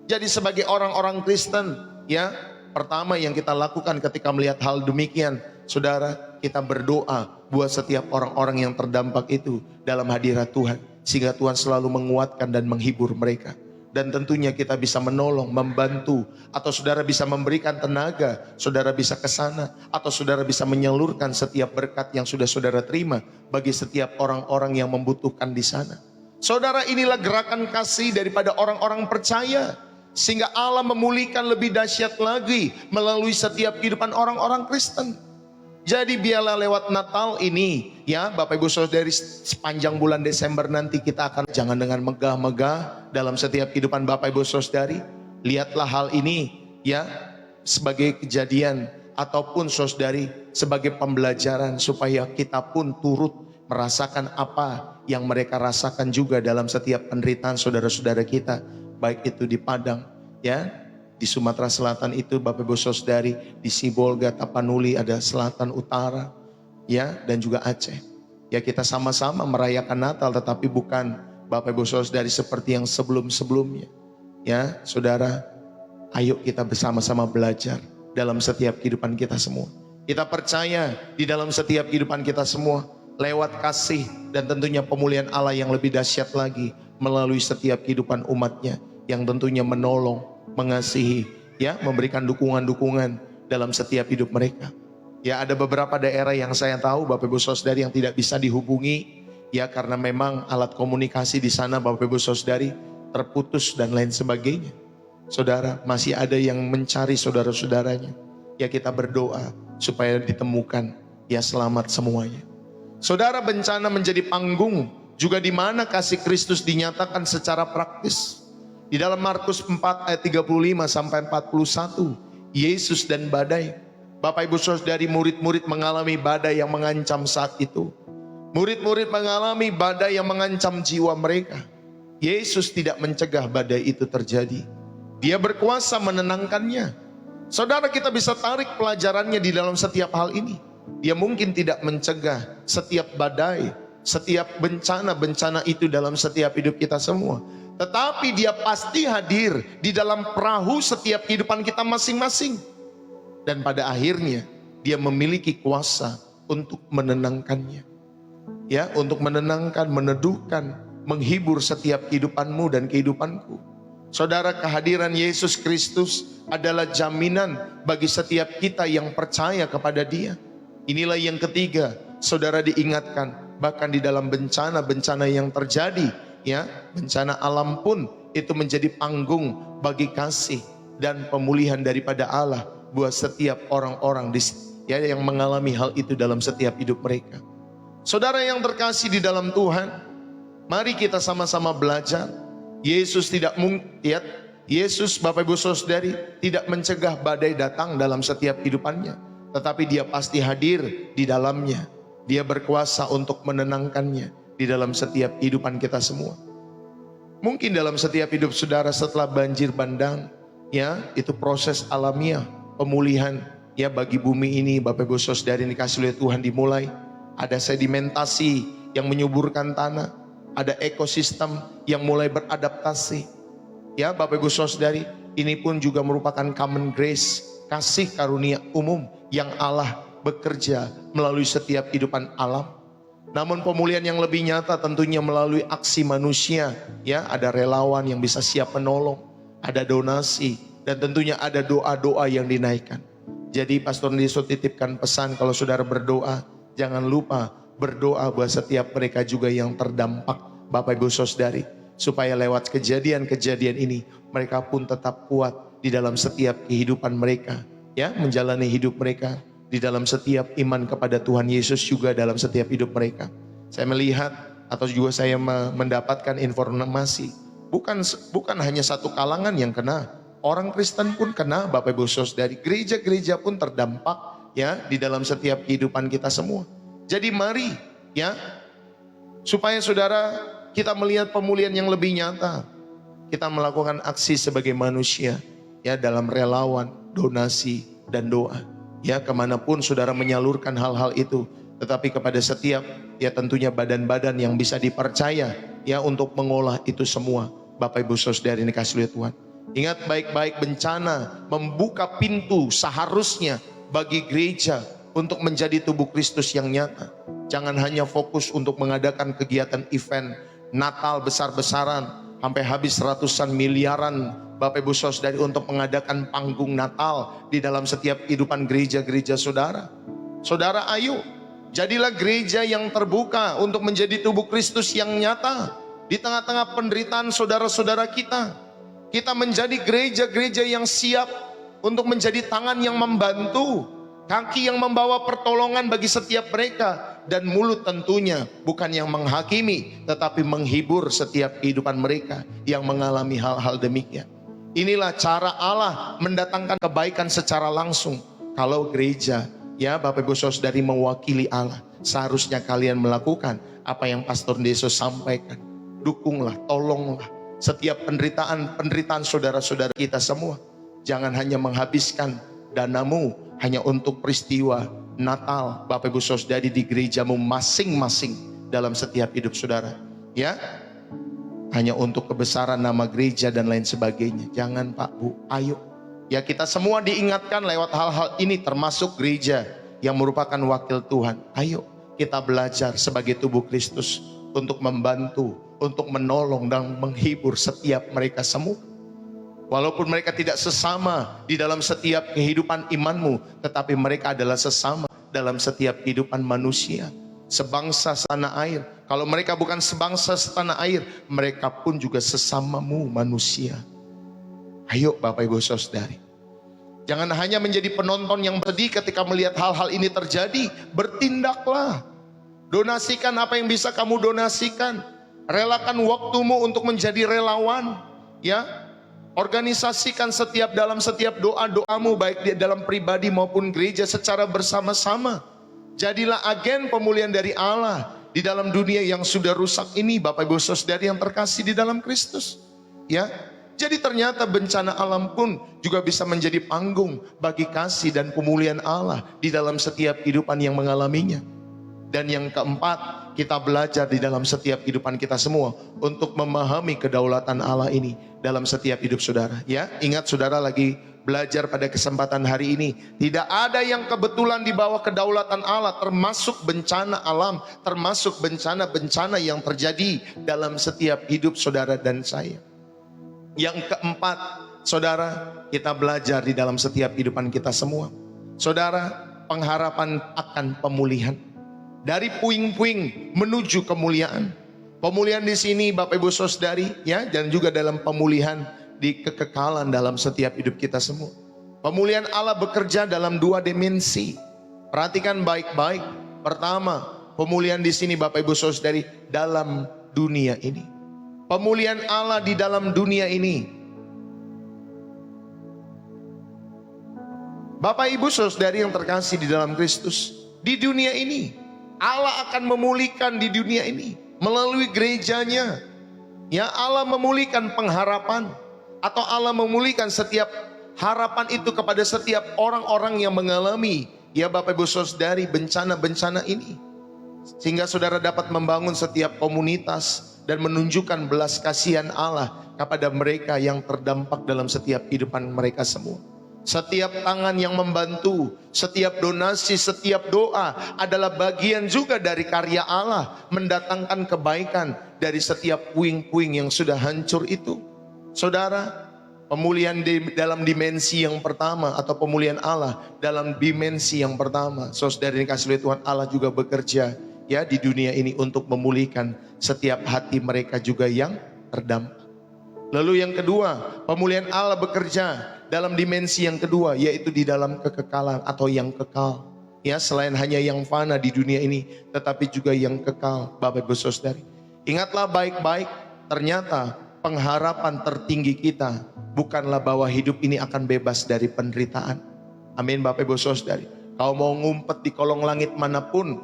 Jadi sebagai orang-orang Kristen, ya, pertama yang kita lakukan ketika melihat hal demikian, saudara, kita berdoa buat setiap orang-orang yang terdampak itu dalam hadirat Tuhan, sehingga Tuhan selalu menguatkan dan menghibur mereka. dan tentunya kita bisa menolong, membantu, atau saudara bisa memberikan tenaga, saudara bisa ke sana, atau saudara bisa menyalurkan setiap berkat yang sudah saudara terima bagi setiap orang-orang yang membutuhkan di sana. Saudara, inilah gerakan kasih daripada orang-orang percaya, sehingga Allah memulihkan lebih dahsyat lagi melalui setiap kehidupan orang-orang Kristen. Jadi biarlah lewat Natal ini, ya Bapak Ibu Saudari, sepanjang bulan Desember nanti kita akan, jangan dengan megah-megah dalam setiap kehidupan Bapak Ibu Saudari. Lihatlah hal ini ya sebagai kejadian ataupun saudari sebagai pembelajaran supaya kita pun turut merasakan apa yang mereka rasakan juga dalam setiap penderitaan saudara-saudara kita, baik itu di Padang, ya di Sumatera Selatan itu Bapak Ibu Saudari, di Sibolga, Tapanuli, ada Selatan Utara, ya, dan juga Aceh. Ya, kita sama-sama merayakan Natal, tetapi bukan Bapak Ibu Saudari seperti yang sebelum-sebelumnya. Ya, saudara, ayo kita bersama-sama belajar dalam setiap kehidupan kita semua. Kita percaya di dalam setiap kehidupan kita semua, lewat kasih dan tentunya pemulihan Allah yang lebih dahsyat lagi melalui setiap kehidupan umatnya, yang tentunya menolong, mengasihi, ya, memberikan dukungan-dukungan dalam setiap hidup mereka. Ya, ada beberapa daerah yang saya tahu Bapak Ibu Saudari yang tidak bisa dihubungi, ya karena memang alat komunikasi di sana Bapak Ibu Saudari terputus dan lain sebagainya. Saudara, masih ada yang mencari saudara-saudaranya. Ya, kita berdoa supaya ditemukan, ya, selamat semuanya. Saudara, bencana menjadi panggung juga di mana kasih Kristus dinyatakan secara praktis. Di dalam Markus 4 ayat 35 sampai 41, Yesus dan badai. Bapak Ibu Saudari, murid-murid mengalami badai yang mengancam saat itu. Murid-murid mengalami badai yang mengancam jiwa mereka. Yesus tidak mencegah badai itu terjadi. Dia berkuasa menenangkannya. Saudara, kita bisa tarik pelajarannya di dalam setiap hal ini. Dia mungkin tidak mencegah setiap badai, setiap bencana-bencana itu dalam setiap hidup kita semua. Tetapi dia pasti hadir di dalam perahu setiap kehidupan kita masing-masing. Dan pada akhirnya dia memiliki kuasa untuk menenangkannya. Ya, untuk menenangkan, meneduhkan, menghibur setiap kehidupanmu dan kehidupanku. Saudara, kehadiran Yesus Kristus adalah jaminan bagi setiap kita yang percaya kepada Dia. Inilah yang ketiga, saudara diingatkan, bahkan di dalam bencana-bencana yang terjadi, ya, bencana alam pun itu menjadi panggung bagi kasih dan pemulihan daripada Allah buat setiap orang-orang ya, yang mengalami hal itu dalam setiap hidup mereka. Saudara yang terkasih di dalam Tuhan, mari kita sama-sama belajar. Yesus tidak mungkin, Yesus Bapak Ibu Saudari tidak mencegah badai datang dalam setiap kehidupannya, tetapi Dia pasti hadir di dalamnya. Dia berkuasa untuk menenangkannya di dalam setiap kehidupan kita semua. Mungkin dalam setiap hidup saudara setelah banjir bandang, ya, itu proses alamiah pemulihan, ya, bagi bumi ini Bapak Ibu Saudari dikasih oleh Tuhan dimulai. Ada sedimentasi yang menyuburkan tanah, ada ekosistem yang mulai beradaptasi. Ya, Bapak Ibu Saudari, ini pun juga merupakan common grace, kasih karunia umum yang Allah bekerja melalui setiap kehidupan alam. Namun pemulihan yang lebih nyata tentunya melalui aksi manusia, ya, ada relawan yang bisa siap menolong, ada donasi, dan tentunya ada doa-doa yang dinaikkan. Jadi Pastor Niso titipkan pesan, kalau saudara berdoa, jangan lupa berdoa buat setiap mereka juga yang terdampak, Bapak Ibu Saudari, supaya lewat kejadian-kejadian ini mereka pun tetap kuat di dalam setiap kehidupan mereka, ya, menjalani hidup mereka di dalam setiap iman kepada Tuhan Yesus juga dalam setiap hidup mereka. Saya melihat atau juga saya mendapatkan informasi, bukan hanya satu kalangan yang kena, orang Kristen pun kena, Bapak Ibu Saudari, gereja-gereja pun terdampak, ya, di dalam setiap kehidupan kita semua. Jadi mari, ya, supaya saudara kita melihat pemulihan yang lebih nyata, kita melakukan aksi sebagai manusia, ya, dalam relawan, donasi, dan doa. Ya, kemanapun saudara menyalurkan hal-hal itu, tetapi kepada setiap, ya, tentunya badan-badan yang bisa dipercaya, ya, untuk mengolah itu semua. Bapak Ibu Saudari dikasih oleh Tuhan, ingat baik-baik, bencana membuka pintu seharusnya bagi gereja untuk menjadi tubuh Kristus yang nyata. Jangan hanya fokus untuk mengadakan kegiatan event Natal besar-besaran, sampai habis ratusan miliaran Bapak Ibu Saudari untuk mengadakan panggung Natal di dalam setiap kehidupan gereja-gereja saudara. Saudara, ayo jadilah gereja yang terbuka untuk menjadi tubuh Kristus yang nyata di tengah-tengah penderitaan saudara-saudara kita. Kita menjadi gereja-gereja yang siap untuk menjadi tangan yang membantu, kaki yang membawa pertolongan bagi setiap mereka, dan mulut tentunya bukan yang menghakimi tetapi menghibur setiap kehidupan mereka yang mengalami hal-hal demikian. Inilah cara Allah mendatangkan kebaikan secara langsung. Kalau gereja, ya Bapak Ibu Saudari, mewakili Allah, seharusnya kalian melakukan apa yang Pastor Yesus sampaikan. Dukunglah, tolonglah setiap penderitaan saudara-saudara kita semua. Jangan hanya menghabiskan danamu hanya untuk peristiwa Natal Bapak Ibu Saudari di gerejamu masing-masing dalam setiap hidup saudara, ya, hanya untuk kebesaran nama gereja dan lain sebagainya. Jangan Pak Bu, ayo ya, kita semua diingatkan lewat hal-hal ini, termasuk gereja yang merupakan wakil Tuhan. Ayo kita belajar sebagai tubuh Kristus untuk membantu, untuk menolong dan menghibur setiap mereka semua. Walaupun mereka tidak sesama di dalam setiap kehidupan imanmu, tetapi mereka adalah sesama dalam setiap kehidupan manusia. Sebangsa setanah air. Kalau mereka bukan sebangsa setanah air, mereka pun juga sesamamu manusia. Ayo Bapak Ibu Saudari, jangan hanya menjadi penonton yang sedih ketika melihat hal-hal ini terjadi. Bertindaklah. Donasikan apa yang bisa kamu donasikan. Relakan waktumu untuk menjadi relawan, ya. Organisasikan dalam setiap doa-doamu, baik di dalam pribadi maupun gereja, secara bersama-sama. Jadilah agen pemulihan dari Allah di dalam dunia yang sudah rusak ini, Bapak Ibu Saudari yang terkasih di dalam Kristus, ya. Jadi ternyata bencana alam pun juga bisa menjadi panggung bagi kasih dan pemulihan Allah di dalam setiap kehidupan yang mengalaminya. Dan yang keempat, kita belajar di dalam setiap kehidupan kita semua untuk memahami kedaulatan Allah ini dalam setiap hidup saudara. Ya, ingat saudara lagi belajar pada kesempatan hari ini, tidak ada yang kebetulan di bawah kedaulatan Allah, termasuk bencana alam, termasuk bencana-bencana yang terjadi dalam setiap hidup saudara dan saya. Yang keempat, saudara, kita belajar di dalam setiap kehidupan kita semua, saudara, pengharapan akan pemulihan. Dari puing-puing menuju kemuliaan. Pemulihan di sini Bapak Ibu Saudari, ya, dan juga dalam pemulihan di kekekalan dalam setiap hidup kita semua. Pemulihan Allah bekerja dalam dua dimensi. Perhatikan baik-baik. Pertama, pemulihan di sini Bapak Ibu Saudari dalam dunia ini. Pemulihan Allah di dalam dunia ini. Bapak Ibu Saudari yang terkasih di dalam Kristus, di dunia ini Allah akan memulihkan di dunia ini melalui gerejanya. Ya, Allah memulihkan pengharapan, atau Allah memulihkan setiap harapan itu kepada setiap orang-orang yang mengalami, ya Bapak Ibu Saudari, bencana-bencana ini. Sehingga saudara dapat membangun setiap komunitas dan menunjukkan belas kasihan Allah kepada mereka yang terdampak dalam setiap kehidupan mereka semua. Setiap tangan yang membantu, setiap donasi, setiap doa adalah bagian juga dari karya Allah mendatangkan kebaikan dari setiap puing-puing yang sudah hancur itu. Saudara, pemulihan dalam dimensi yang pertama, atau pemulihan Allah dalam dimensi yang pertama, saudara yang dikasihi oleh Tuhan, Allah juga bekerja, ya, di dunia ini untuk memulihkan setiap hati mereka juga yang terdampak. Lalu yang kedua, pemulihan Allah bekerja dalam dimensi yang kedua, yaitu di dalam kekekalan atau yang kekal. Ya, selain hanya yang fana di dunia ini, tetapi juga yang kekal, Bapak Ibu Saudari. Ingatlah baik-baik, ternyata pengharapan tertinggi kita bukanlah bahwa hidup ini akan bebas dari penderitaan. Amin Bapak Ibu Saudari. Kau mau ngumpet di kolong langit manapun,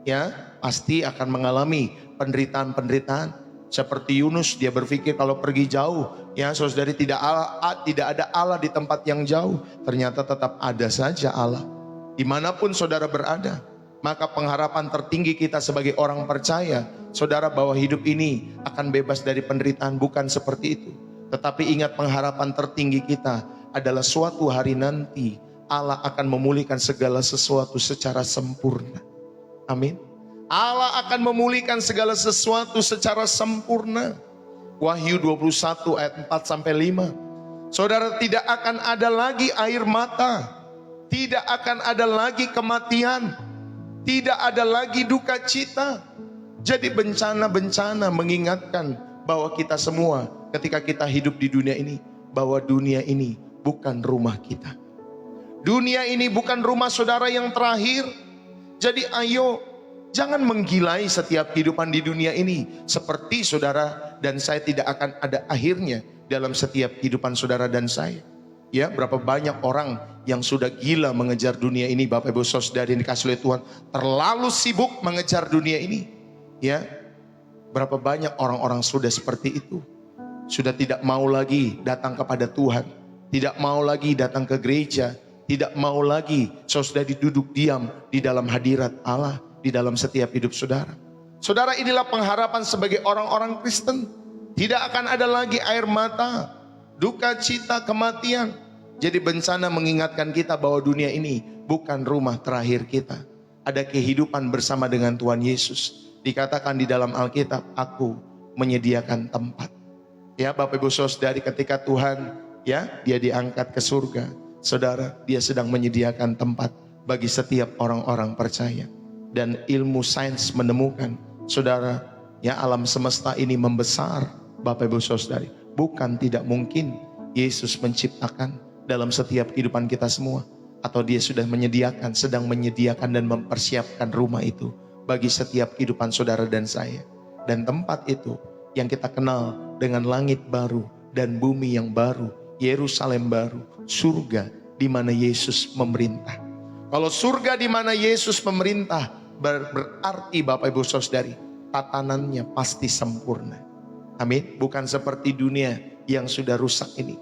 ya, pasti akan mengalami penderitaan-penderitaan. Seperti Yunus, dia berpikir kalau pergi jauh, ya saudari, tidak ada Allah di tempat yang jauh. Ternyata tetap ada saja Allah dimanapun saudara berada. Maka pengharapan tertinggi kita sebagai orang percaya, saudara, bahwa hidup ini akan bebas dari penderitaan, bukan seperti itu. Tetapi ingat, pengharapan tertinggi kita adalah suatu hari nanti Allah akan memulihkan segala sesuatu secara sempurna. Amin. Allah akan memulihkan segala sesuatu secara sempurna. Wahyu 21 ayat 4 sampai 5. Saudara, tidak akan ada lagi air mata, tidak akan ada lagi kematian, tidak ada lagi duka cita. Jadi bencana-bencana mengingatkan bahwa kita semua ketika kita hidup di dunia ini, bahwa dunia ini bukan rumah kita. Dunia ini bukan rumah saudara yang terakhir. Jadi ayo, jangan menggilai setiap kehidupan di dunia ini. Seperti saudara dan saya tidak akan ada akhirnya dalam setiap kehidupan saudara dan saya. Ya, berapa banyak orang yang sudah gila mengejar dunia ini, Bapak Ibu Saudara yang dikasihi oleh Tuhan, terlalu sibuk mengejar dunia ini. Ya, berapa banyak orang-orang sudah seperti itu. Sudah tidak mau lagi datang kepada Tuhan, tidak mau lagi datang ke gereja, tidak mau lagi saudara duduk diam di dalam hadirat Allah di dalam setiap hidup saudara. Saudara, inilah pengharapan sebagai orang-orang Kristen. Tidak akan ada lagi air mata, duka cita, kematian. Jadi bencana mengingatkan kita bahwa dunia ini bukan rumah terakhir kita. Ada kehidupan bersama dengan Tuhan Yesus. Dikatakan di dalam Alkitab, aku menyediakan tempat. Ya Bapak Ibu Saudari, ketika Tuhan dia diangkat ke surga, saudara, dia sedang menyediakan tempat bagi setiap orang-orang percaya. Dan ilmu sains menemukan, saudara, alam semesta ini membesar. Bapak Ibu Saudari, bukan tidak mungkin Yesus menciptakan dalam setiap kehidupan kita semua, atau dia sudah menyediakan, sedang menyediakan dan mempersiapkan rumah itu bagi setiap kehidupan saudara dan saya. Dan tempat itu yang kita kenal dengan langit baru dan bumi yang baru, Yerusalem baru, surga di mana Yesus memerintah. Kalau surga di mana Yesus memerintah, berarti Bapak Ibu Saudari, tatanannya pasti sempurna. Amin. Bukan seperti dunia yang sudah rusak ini,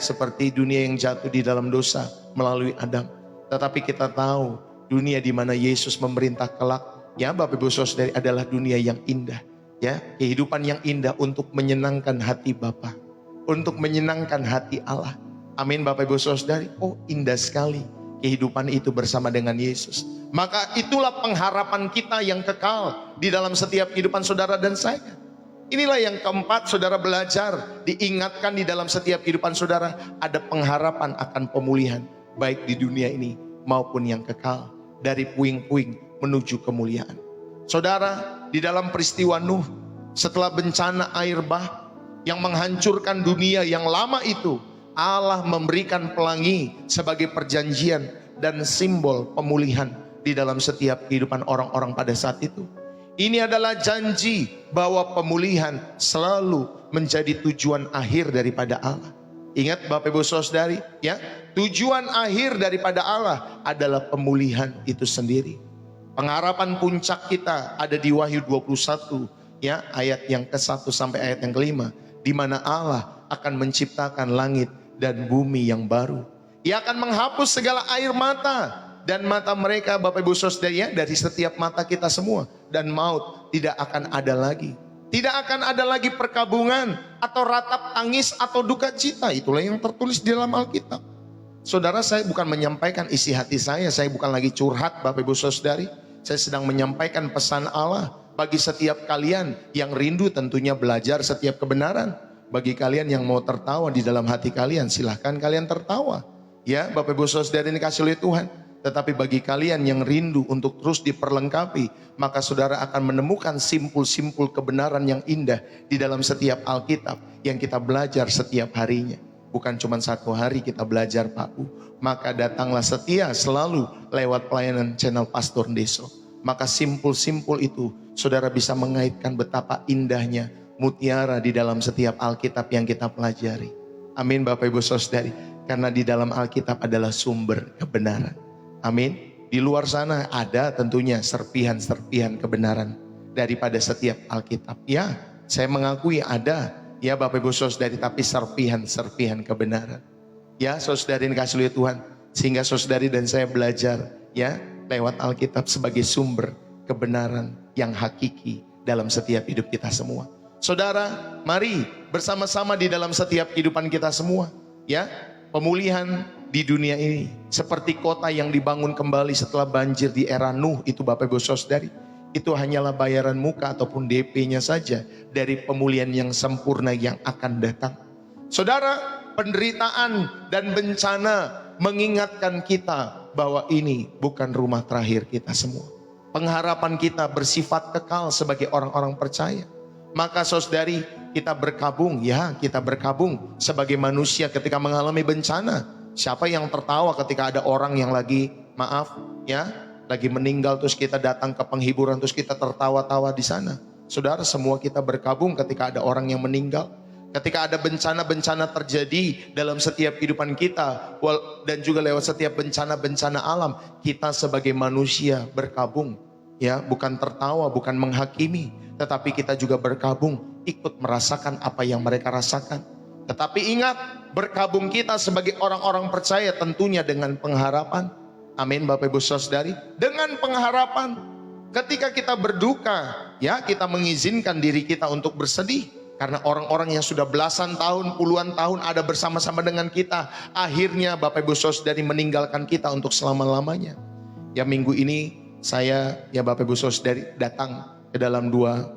seperti dunia yang jatuh di dalam dosa melalui Adam. Tetapi kita tahu dunia di mana Yesus memerintah kelak, Bapak Ibu Saudari, adalah dunia yang indah, kehidupan yang indah untuk menyenangkan hati Bapa, untuk menyenangkan hati Allah. Amin Bapak Ibu Saudari. Oh, indah sekali kehidupan itu bersama dengan Yesus. Maka itulah pengharapan kita yang kekal di dalam setiap kehidupan saudara dan saya. Inilah yang keempat, saudara belajar, diingatkan di dalam setiap kehidupan saudara, ada pengharapan akan pemulihan, baik di dunia ini maupun yang kekal, dari puing-puing menuju kemuliaan. Saudara, di dalam peristiwa Nuh, setelah bencana air bah yang menghancurkan dunia yang lama itu, Allah memberikan pelangi sebagai perjanjian dan simbol pemulihan di dalam setiap kehidupan orang-orang pada saat itu. Ini adalah janji bahwa pemulihan selalu menjadi tujuan akhir daripada Allah. Ingat Bapak Ibu Saudari, tujuan akhir daripada Allah adalah pemulihan itu sendiri. Pengharapan puncak kita ada di Wahyu 21, ayat yang ke-1 sampai ayat yang ke-5, di mana Allah akan menciptakan langit dan bumi yang baru. Ia akan menghapus segala air mata, dan mata mereka, Bapak Ibu Saudari, dari setiap mata kita semua, dan maut tidak akan ada lagi. Tidak akan ada lagi perkabungan atau ratap tangis atau duka cita. Itulah yang tertulis di dalam Alkitab. Saudara, saya bukan menyampaikan isi hati saya bukan lagi curhat Bapak Ibu Saudari. Saya sedang menyampaikan pesan Allah bagi setiap kalian yang rindu tentunya belajar setiap kebenaran. Bagi kalian yang mau tertawa di dalam hati kalian, silahkan kalian tertawa. Bapak Ibu Saudari yang dikasihi oleh Tuhan. Tetapi bagi kalian yang rindu untuk terus diperlengkapi, maka saudara akan menemukan simpul-simpul kebenaran yang indah di dalam setiap Alkitab yang kita belajar setiap harinya. Bukan cuma satu hari kita belajar Pak Bu. Maka datanglah setia selalu lewat pelayanan channel Pastor Deso. Maka simpul-simpul itu saudara bisa mengaitkan betapa indahnya mutiara di dalam setiap Alkitab yang kita pelajari. Amin Bapak Ibu Saudari. Karena di dalam Alkitab adalah sumber kebenaran. Amin. Di luar sana ada tentunya serpihan-serpihan kebenaran daripada setiap Alkitab. Saya mengakui ada, Bapak Ibu Saudari, tapi serpihan-serpihan kebenaran. Saudari yang dikasihi oleh Tuhan, sehingga saudari dan saya belajar lewat Alkitab sebagai sumber kebenaran yang hakiki dalam setiap hidup kita semua. Saudara, mari bersama-sama di dalam setiap kehidupan kita semua, pemulihan di dunia ini seperti kota yang dibangun kembali setelah banjir di era Nuh itu Bapak Ibu Saudari. itu hanyalah bayaran muka ataupun DP-nya saja dari pemulihan yang sempurna yang akan datang. Saudara, penderitaan dan bencana mengingatkan kita bahwa ini bukan rumah terakhir kita semua. Pengharapan kita bersifat kekal sebagai orang-orang percaya. Maka saudari, kita berkabung sebagai manusia ketika mengalami bencana. Siapa yang tertawa ketika ada orang yang lagi lagi meninggal, terus kita datang ke penghiburan, terus kita tertawa-tawa di sana. Saudara, semua kita berkabung ketika ada orang yang meninggal. Ketika ada bencana-bencana terjadi dalam setiap kehidupan kita, dan juga lewat setiap bencana-bencana alam, kita sebagai manusia berkabung, bukan tertawa, bukan menghakimi, tetapi kita juga berkabung, ikut merasakan apa yang mereka rasakan. Tetapi ingat, berkabung kita sebagai orang-orang percaya tentunya dengan pengharapan. Amin, Bapak Ibu Saudari, dengan pengharapan. Ketika kita berduka, kita mengizinkan diri kita untuk bersedih. Karena orang-orang yang sudah belasan tahun, puluhan tahun ada bersama-sama dengan kita, akhirnya Bapak Ibu Saudari meninggalkan kita untuk selama-lamanya. Minggu ini saya Bapak Ibu Saudari datang ke dalam dua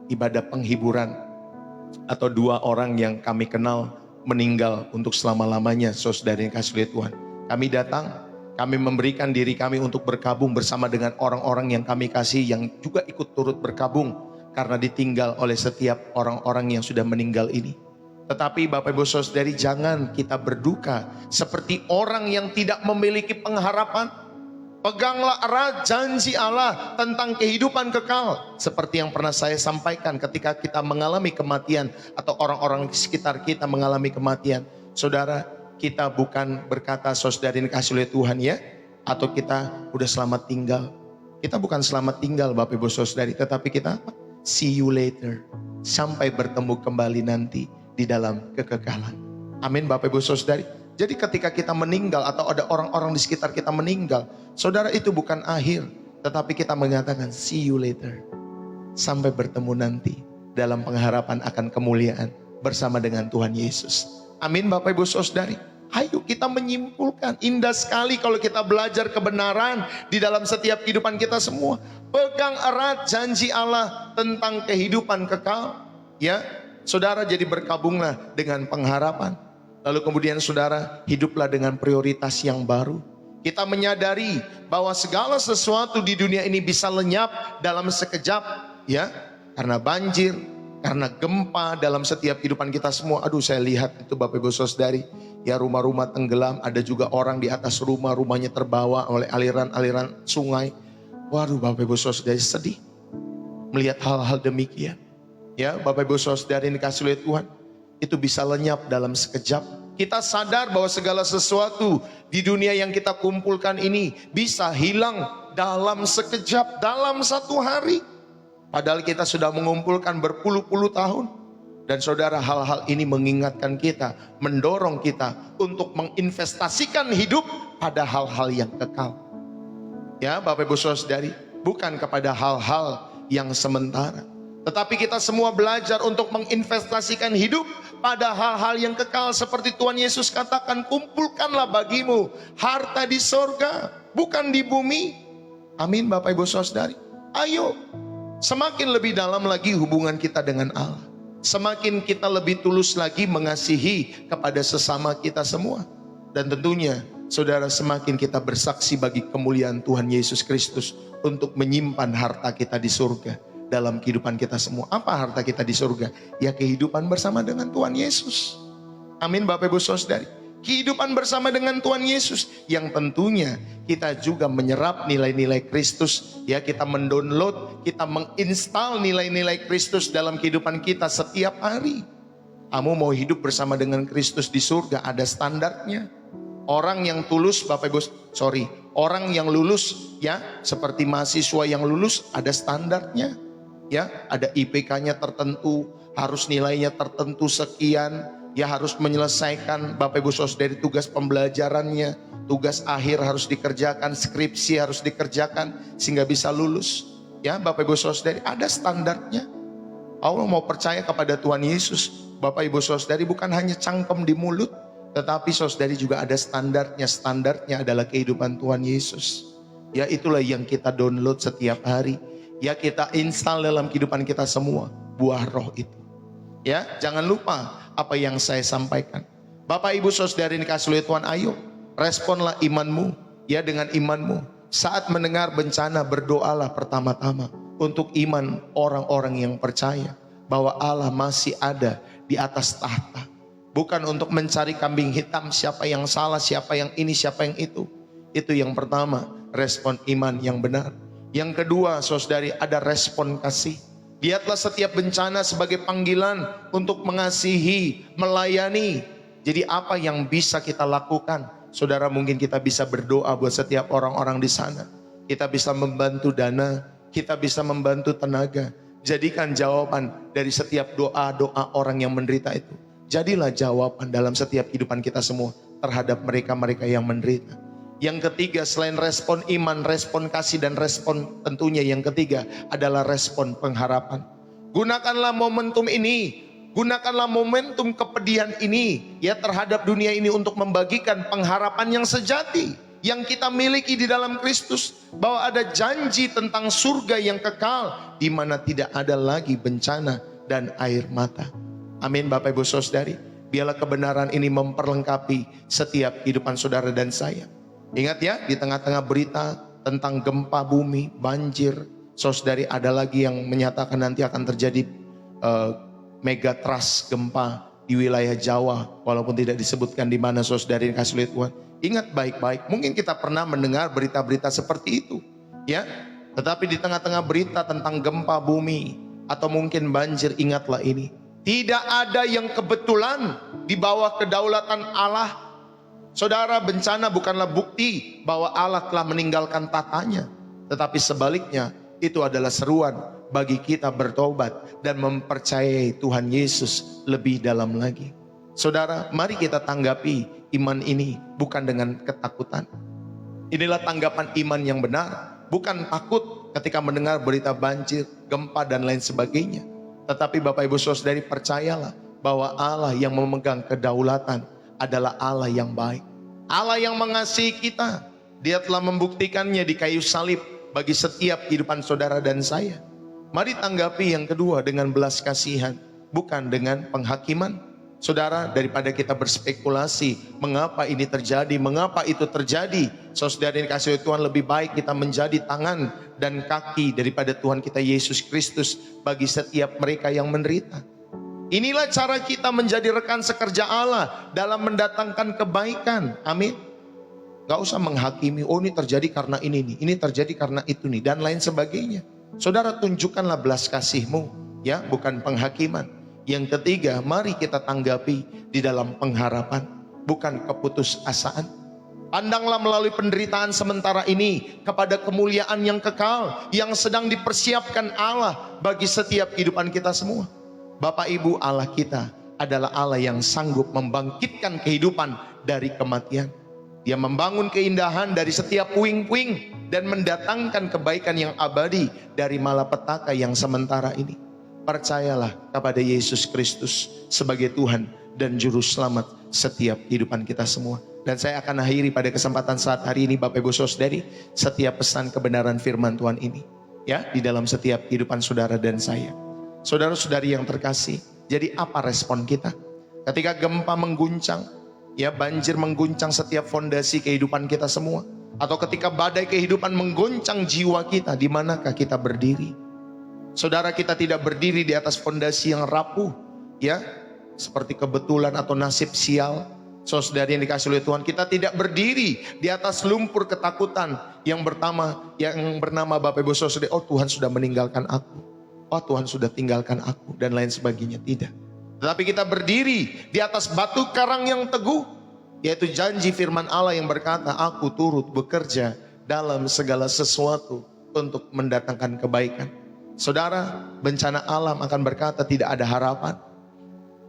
ibadah penghiburan, atau dua orang yang kami kenal meninggal untuk selama-lamanya. Saudari yang kasih Tuhan, kami datang, kami memberikan diri kami untuk berkabung bersama dengan orang-orang yang kami kasih, yang juga ikut turut berkabung karena ditinggal oleh setiap orang-orang yang sudah meninggal ini. Tetapi Bapak Ibu Saudari, jangan kita berduka seperti orang yang tidak memiliki pengharapan. Peganglah erat janji Allah tentang kehidupan kekal. Seperti yang pernah saya sampaikan, ketika kita mengalami kematian atau orang-orang di sekitar kita mengalami kematian, saudara, kita bukan berkata saudari dikasih oleh Tuhan atau kita udah selamat tinggal. Kita bukan selamat tinggal Bapak Ibu Saudari, tetapi kita see you later, sampai bertemu kembali nanti di dalam kekekalan. Amin Bapak Ibu Saudari. Jadi ketika kita meninggal atau ada orang-orang di sekitar kita meninggal, saudara, itu bukan akhir, tetapi kita mengatakan see you later, sampai bertemu nanti dalam pengharapan akan kemuliaan bersama dengan Tuhan Yesus. Amin Bapak Ibu Saudari. Ayo kita menyimpulkan, indah sekali kalau kita belajar kebenaran di dalam setiap kehidupan kita semua. Pegang erat janji Allah tentang kehidupan kekal. Saudara, jadi berkabunglah dengan pengharapan. Lalu kemudian saudara, hiduplah dengan prioritas yang baru. Kita menyadari bahwa segala sesuatu di dunia ini bisa lenyap dalam sekejap, karena banjir, karena gempa dalam setiap kehidupan kita semua. Aduh, saya lihat itu Bapak Ibu Saudari, rumah-rumah tenggelam, ada juga orang di atas rumahnya terbawa oleh aliran-aliran sungai. Waduh, Bapak Ibu Saudari, sedih melihat hal-hal demikian. Bapak Ibu Saudari yang dikasihi oleh Tuhan, itu bisa lenyap dalam sekejap. Kita sadar bahwa segala sesuatu di dunia yang kita kumpulkan ini bisa hilang dalam sekejap, dalam satu hari. Padahal kita sudah mengumpulkan berpuluh-puluh tahun. Dan saudara, hal-hal ini mengingatkan kita, mendorong kita untuk menginvestasikan hidup pada hal-hal yang kekal. Bapak Ibu Saudari, bukan kepada hal-hal yang sementara. Tetapi kita semua belajar untuk menginvestasikan hidup pada hal-hal yang kekal. Seperti Tuhan Yesus katakan, kumpulkanlah bagimu harta di sorga, bukan di bumi. Amin Bapak Ibu Saudari. Ayo, semakin lebih dalam lagi hubungan kita dengan Allah. Semakin kita lebih tulus lagi mengasihi kepada sesama kita semua. Dan tentunya saudara, semakin kita bersaksi bagi kemuliaan Tuhan Yesus Kristus untuk menyimpan harta kita di surga dalam kehidupan kita semua. Apa harta kita di surga? Kehidupan bersama dengan Tuhan Yesus. Amin Bapak Ibu Saudari. Kehidupan bersama dengan Tuhan Yesus yang tentunya kita juga menyerap nilai-nilai Kristus. Kita mendownload, kita menginstal nilai-nilai Kristus dalam kehidupan kita setiap hari. Kamu mau hidup bersama dengan Kristus di surga, ada standarnya. Orang yang tulus orang yang lulus seperti mahasiswa yang lulus, ada standarnya. Ada IPK-nya tertentu, harus nilainya tertentu sekian. Harus menyelesaikan Bapak Ibu Saudari tugas pembelajarannya, tugas akhir harus dikerjakan, skripsi harus dikerjakan sehingga bisa lulus. Bapak Ibu Saudari, ada standarnya. Allah mau percaya kepada Tuhan Yesus, Bapak Ibu Saudari, bukan hanya cangkem di mulut, tetapi saudari juga ada standarnya. Standarnya adalah kehidupan Tuhan Yesus. Itulah yang kita download setiap hari. Ya, kita install dalam kehidupan kita semua buah roh itu. Ya, jangan lupa apa yang saya sampaikan. Bapak Ibu Saudara yang dikasihi oleh Tuhan, ayo responlah imanmu. Ya, dengan imanmu. Saat mendengar bencana, berdoalah pertama-tama untuk iman orang-orang yang percaya bahwa Allah masih ada di atas tahta. Bukan untuk mencari kambing hitam, siapa yang salah, siapa yang ini, siapa yang itu. Itu yang pertama, respon iman yang benar. Yang kedua, saudari, ada respon kasih. Lihatlah setiap bencana sebagai panggilan untuk mengasihi, melayani. Jadi apa yang bisa kita lakukan? Saudara, mungkin kita bisa berdoa buat setiap orang-orang di sana. Kita bisa membantu dana, kita bisa membantu tenaga. Jadikan jawaban dari setiap doa-doa orang yang menderita itu. Jadilah jawaban dalam setiap kehidupan kita semua terhadap mereka-mereka yang menderita. Yang ketiga, selain respon iman, respon kasih, dan respon tentunya yang ketiga adalah respon pengharapan. Gunakanlah momentum ini, gunakanlah momentum kepedihan ini ya terhadap dunia ini untuk membagikan pengharapan yang sejati yang kita miliki di dalam Kristus, bahwa ada janji tentang surga yang kekal di mana tidak ada lagi bencana dan air mata. Amin. Bapak Ibu Saudari, biarlah kebenaran ini memperlengkapi setiap kehidupan saudara dan saya. Ingat ya, di tengah-tengah berita tentang gempa bumi, banjir, saudari, ada lagi yang menyatakan nanti akan terjadi megatrust gempa di wilayah Jawa, walaupun tidak disebutkan di mana, saudari yang kasih oleh Tuhan. Ingat baik-baik, mungkin kita pernah mendengar berita-berita seperti itu, ya. Tetapi di tengah-tengah berita tentang gempa bumi atau mungkin banjir, ingatlah ini, tidak ada yang kebetulan di bawah kedaulatan Allah. Saudara, bencana bukanlah bukti bahwa Allah telah meninggalkan tatanya, tetapi sebaliknya itu adalah seruan bagi kita bertobat dan mempercayai Tuhan Yesus lebih dalam lagi. Saudara, mari kita tanggapi iman ini bukan dengan ketakutan. Inilah tanggapan iman yang benar, bukan takut ketika mendengar berita banjir, gempa, dan lain sebagainya. Tetapi Bapak Ibu Saudari, percayalah bahwa Allah yang memegang kedaulatan adalah Allah yang baik, Allah yang mengasihi kita. Dia telah membuktikannya di kayu salib bagi setiap kehidupan saudara dan saya. Mari tanggapi yang kedua dengan belas kasihan, bukan dengan penghakiman. Saudara, daripada kita berspekulasi mengapa ini terjadi, mengapa itu terjadi, saudara yang dikasihi Tuhan, lebih baik kita menjadi tangan dan kaki daripada Tuhan kita Yesus Kristus bagi setiap mereka yang menderita. Inilah cara kita menjadi rekan sekerja Allah dalam mendatangkan kebaikan. Amin. Gak usah menghakimi, oh ini terjadi karena ini nih, ini terjadi karena itu nih, dan lain sebagainya. Saudara, tunjukkanlah belas kasihmu, ya, bukan penghakiman. Yang ketiga, mari kita tanggapi di dalam pengharapan, bukan keputusasaan. Pandanglah melalui penderitaan sementara ini kepada kemuliaan yang kekal yang sedang dipersiapkan Allah bagi setiap kehidupan kita semua. Bapak Ibu, Allah kita adalah Allah yang sanggup membangkitkan kehidupan dari kematian. Dia membangun keindahan dari setiap puing-puing dan mendatangkan kebaikan yang abadi dari malapetaka yang sementara ini. Percayalah kepada Yesus Kristus sebagai Tuhan dan Juru Selamat setiap kehidupan kita semua. Dan saya akan akhiri pada kesempatan saat hari ini, Bapak Ibu Saudari, setiap pesan kebenaran firman Tuhan ini, ya, di dalam setiap kehidupan saudara dan saya. Saudara-saudari yang terkasih, jadi apa respon kita ketika gempa mengguncang, ya, banjir mengguncang setiap fondasi kehidupan kita semua, atau ketika badai kehidupan mengguncang jiwa kita, di manakah kita berdiri? Saudara, kita tidak berdiri di atas fondasi yang rapuh, ya, seperti kebetulan atau nasib sial. Saudara yang dikasihi oleh Tuhan, kita tidak berdiri di atas lumpur ketakutan yang bernama Bapak Ibu Saudara, oh Tuhan sudah meninggalkan aku, oh Tuhan sudah tinggalkan aku, dan lain sebagainya. Tidak. Tetapi kita berdiri di atas batu karang yang teguh, yaitu janji firman Allah yang berkata, aku turut bekerja dalam segala sesuatu untuk mendatangkan kebaikan. Saudara, bencana alam akan berkata tidak ada harapan,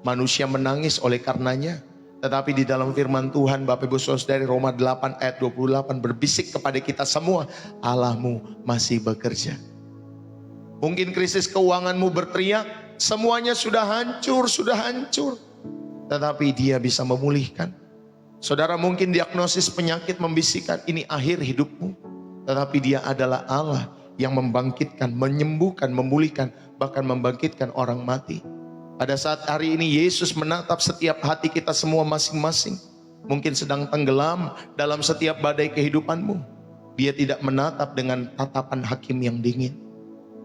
manusia menangis oleh karenanya. Tetapi di dalam firman Tuhan, Bapak Ibu Saudara, Roma 8 ayat 28 berbisik kepada kita semua, Allahmu masih bekerja. Mungkin krisis keuanganmu berteriak, semuanya sudah hancur, tetapi Dia bisa memulihkan. Saudara, mungkin diagnosis penyakit membisikkan ini akhir hidupmu, tetapi Dia adalah Allah yang membangkitkan, menyembuhkan, memulihkan, bahkan membangkitkan orang mati. Pada saat hari ini Yesus menatap setiap hati kita semua masing-masing. Mungkin sedang tenggelam dalam setiap badai kehidupanmu. Dia tidak menatap dengan tatapan hakim yang dingin.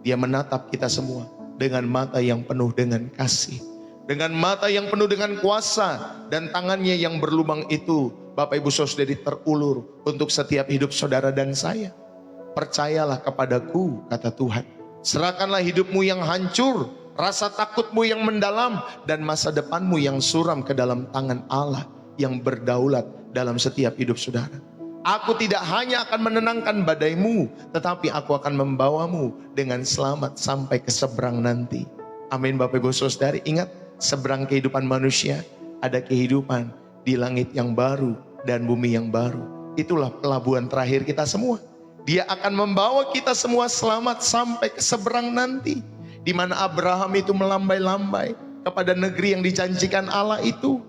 Dia menatap kita semua dengan mata yang penuh dengan kasih, dengan mata yang penuh dengan kuasa, dan tangannya yang berlubang itu, Bapak Ibu Saudari, terulur untuk setiap hidup saudara dan saya. Percayalah kepadaku, kata Tuhan. Serahkanlah hidupmu yang hancur, rasa takutmu yang mendalam, dan masa depanmu yang suram ke dalam tangan Allah yang berdaulat dalam setiap hidup saudara. Aku tidak hanya akan menenangkan badaimu, tetapi aku akan membawamu dengan selamat sampai ke seberang nanti. Amin Bapak Ibu Saudari. Ingat, seberang kehidupan manusia ada kehidupan di langit yang baru dan bumi yang baru. Itulah pelabuhan terakhir kita semua. Dia akan membawa kita semua selamat sampai ke seberang nanti, di mana Abraham itu melambai-lambai kepada negeri yang dijanjikan Allah itu.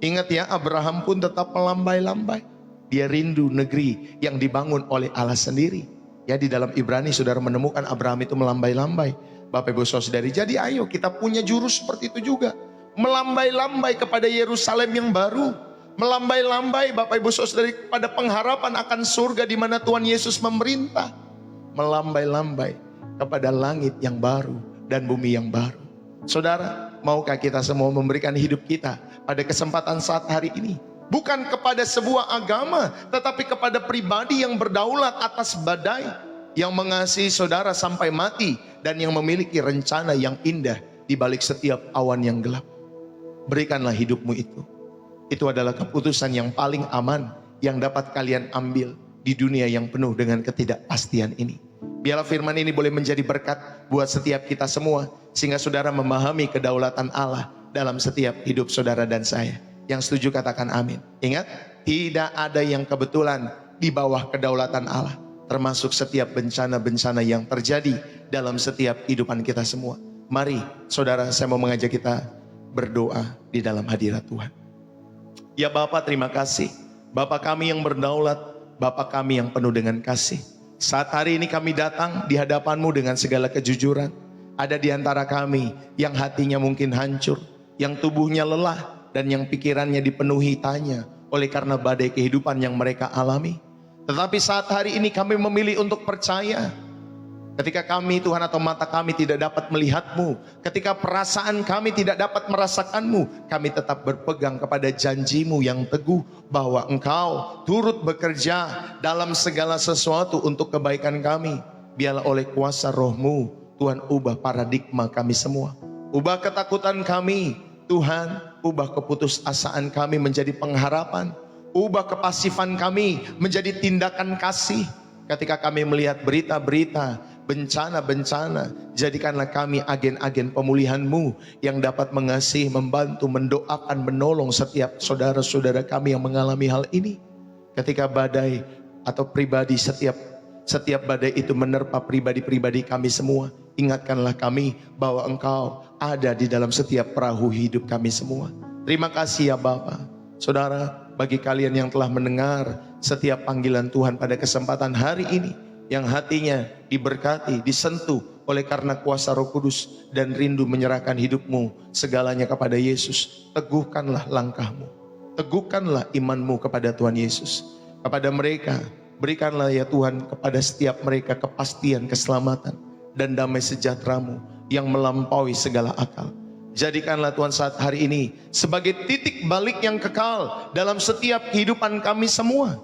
Ingat ya, Abraham pun tetap melambai-lambai. Dia rindu negeri yang dibangun oleh Allah sendiri. Ya, di dalam Ibrani saudara menemukan Abraham itu melambai-lambai. Bapak Ibu Saudari, jadi ayo kita punya jurus seperti itu juga. Melambai-lambai kepada Yerusalem yang baru. Melambai-lambai Bapak Ibu Saudari pada pengharapan akan surga di mana Tuhan Yesus memerintah. Melambai-lambai kepada langit yang baru dan bumi yang baru. Saudara, maukah kita semua memberikan hidup kita pada kesempatan saat hari ini? Bukan kepada sebuah agama, tetapi kepada pribadi yang berdaulat atas badai, yang mengasihi saudara sampai mati, dan yang memiliki rencana yang indah di balik setiap awan yang gelap. Berikanlah hidupmu itu. Itu adalah keputusan yang paling aman yang dapat kalian ambil di dunia yang penuh dengan ketidakpastian ini. Biarlah firman ini boleh menjadi berkat buat setiap kita semua, sehingga saudara memahami kedaulatan Allah dalam setiap hidup saudara dan saya. Yang setuju katakan amin. Ingat, tidak ada yang kebetulan di bawah kedaulatan Allah, termasuk setiap bencana-bencana yang terjadi dalam setiap kehidupan kita semua. Mari saudara, saya mau mengajak kita berdoa di dalam hadirat Tuhan. Ya Bapa, terima kasih. Bapa kami yang berdaulat, Bapa kami yang penuh dengan kasih. Saat hari ini kami datang di hadapan-Mu dengan segala kejujuran. Ada di antara kami yang hatinya mungkin hancur, yang tubuhnya lelah, dan yang pikirannya dipenuhi tanya oleh karena badai kehidupan yang mereka alami. Tetapi saat hari ini kami memilih untuk percaya. Ketika kami Tuhan, atau mata kami tidak dapat melihat-Mu, ketika perasaan kami tidak dapat merasakan-Mu, kami tetap berpegang kepada janji-Mu yang teguh bahwa Engkau turut bekerja dalam segala sesuatu untuk kebaikan kami. Biarlah oleh kuasa Roh-Mu Tuhan ubah paradigma kami semua. Ubah ketakutan kami Tuhan, ubah keputusasaan kami menjadi pengharapan. Ubah kepasifan kami menjadi tindakan kasih. Ketika kami melihat berita-berita, bencana-bencana, jadikanlah kami agen-agen pemulihan-Mu yang dapat mengasihi, membantu, mendoakan, menolong setiap saudara-saudara kami yang mengalami hal ini. Ketika badai atau pribadi, setiap badai itu menerpa pribadi-pribadi kami semua, ingatkanlah kami bahwa Engkau ada di dalam setiap perahu hidup kami semua. Terima kasih ya Bapa. Saudara, bagi kalian yang telah mendengar setiap panggilan Tuhan pada kesempatan hari ini, yang hatinya diberkati, disentuh oleh karena kuasa Roh Kudus, dan rindu menyerahkan hidupmu segalanya kepada Yesus, teguhkanlah langkahmu, teguhkanlah imanmu kepada Tuhan Yesus. Kepada mereka, berikanlah ya Tuhan, kepada setiap mereka kepastian keselamatan dan damai sejahtera-Mu yang melampaui segala akal. Jadikanlah Tuhan saat hari ini sebagai titik balik yang kekal dalam setiap kehidupan kami semua.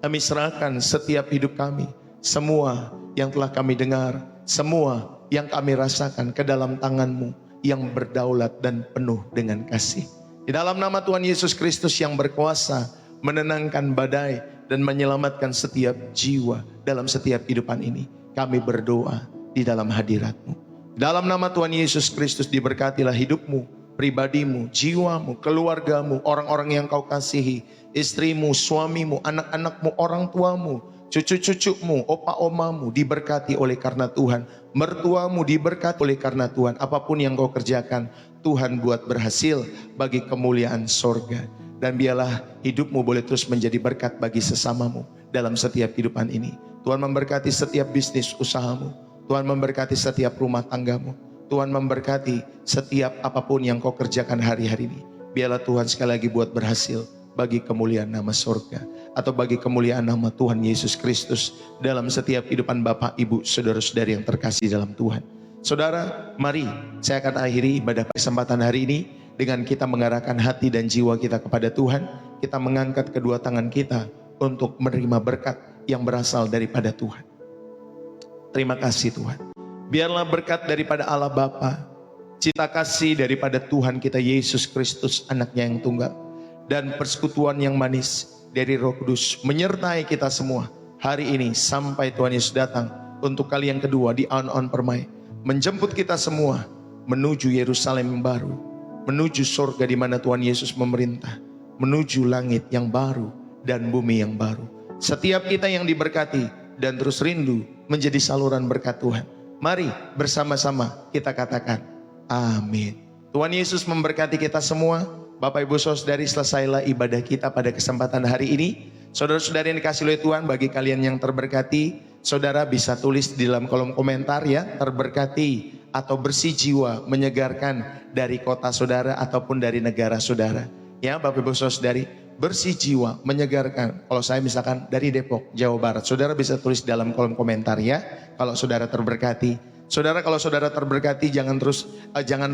Kami serahkan setiap hidup kami, semua yang telah kami dengar, semua yang kami rasakan ke dalam tangan-Mu yang berdaulat dan penuh dengan kasih. Di dalam nama Tuhan Yesus Kristus yang berkuasa menenangkan badai dan menyelamatkan setiap jiwa dalam setiap kehidupan ini, kami berdoa di dalam hadirat-Mu. Dalam nama Tuhan Yesus Kristus diberkatilah hidupmu, pribadimu, jiwamu, keluargamu, orang-orang yang Kau kasihi, istrimu, suamimu, anak-anakmu, orang tuamu, cucu-cucumu, opa-omamu diberkati oleh karena Tuhan. Mertuamu diberkati oleh karena Tuhan. Apapun yang Kau kerjakan, Tuhan buat berhasil bagi kemuliaan sorga. Dan biarlah hidupmu boleh terus menjadi berkat bagi sesamamu. dalam setiap kehidupan ini. Tuhan memberkati setiap bisnis usahamu. Tuhan memberkati setiap rumah tanggamu. Tuhan memberkati setiap apapun yang kau kerjakan hari-hari ini. Biarlah Tuhan sekali lagi buat berhasil bagi kemuliaan nama surga atau bagi kemuliaan nama Tuhan Yesus Kristus dalam setiap kehidupan Bapak, Ibu, saudara-saudari yang terkasih dalam Tuhan. Saudara, mari saya akan akhiri ibadah kesempatan hari ini dengan kita mengarahkan hati dan jiwa kita kepada Tuhan. Kita mengangkat kedua tangan kita untuk menerima berkat yang berasal daripada Tuhan. Terima kasih Tuhan. Biarlah berkat daripada Allah Bapa, cinta kasih daripada Tuhan kita Yesus Kristus anaknya yang tunggal, dan persekutuan yang manis dari Roh Kudus menyertai kita semua hari ini sampai Tuhan Yesus datang untuk kali yang kedua di on permai, menjemput kita semua menuju Yerusalem yang baru, menuju surga di mana Tuhan Yesus memerintah, menuju langit yang baru dan bumi yang baru. Setiap kita yang diberkati dan terus rindu menjadi saluran berkat Tuhan, mari bersama-sama kita katakan amin. Tuhan Yesus memberkati kita semua. Bapak Ibu Saudari, selesailah ibadah kita pada kesempatan hari ini. Saudara-saudari yang dikasihi oleh Tuhan, bagi kalian yang terberkati, saudara bisa tulis di dalam kolom komentar ya, terberkati atau bersih jiwa, menyegarkan dari kota saudara ataupun dari negara saudara. Ya Bapak Ibu Saudari, bersih jiwa, menyegarkan. Kalau saya misalkan dari Depok, Jawa Barat, saudara bisa tulis dalam kolom komentar ya, kalau saudara terberkati. Saudara, kalau saudara terberkati, jangan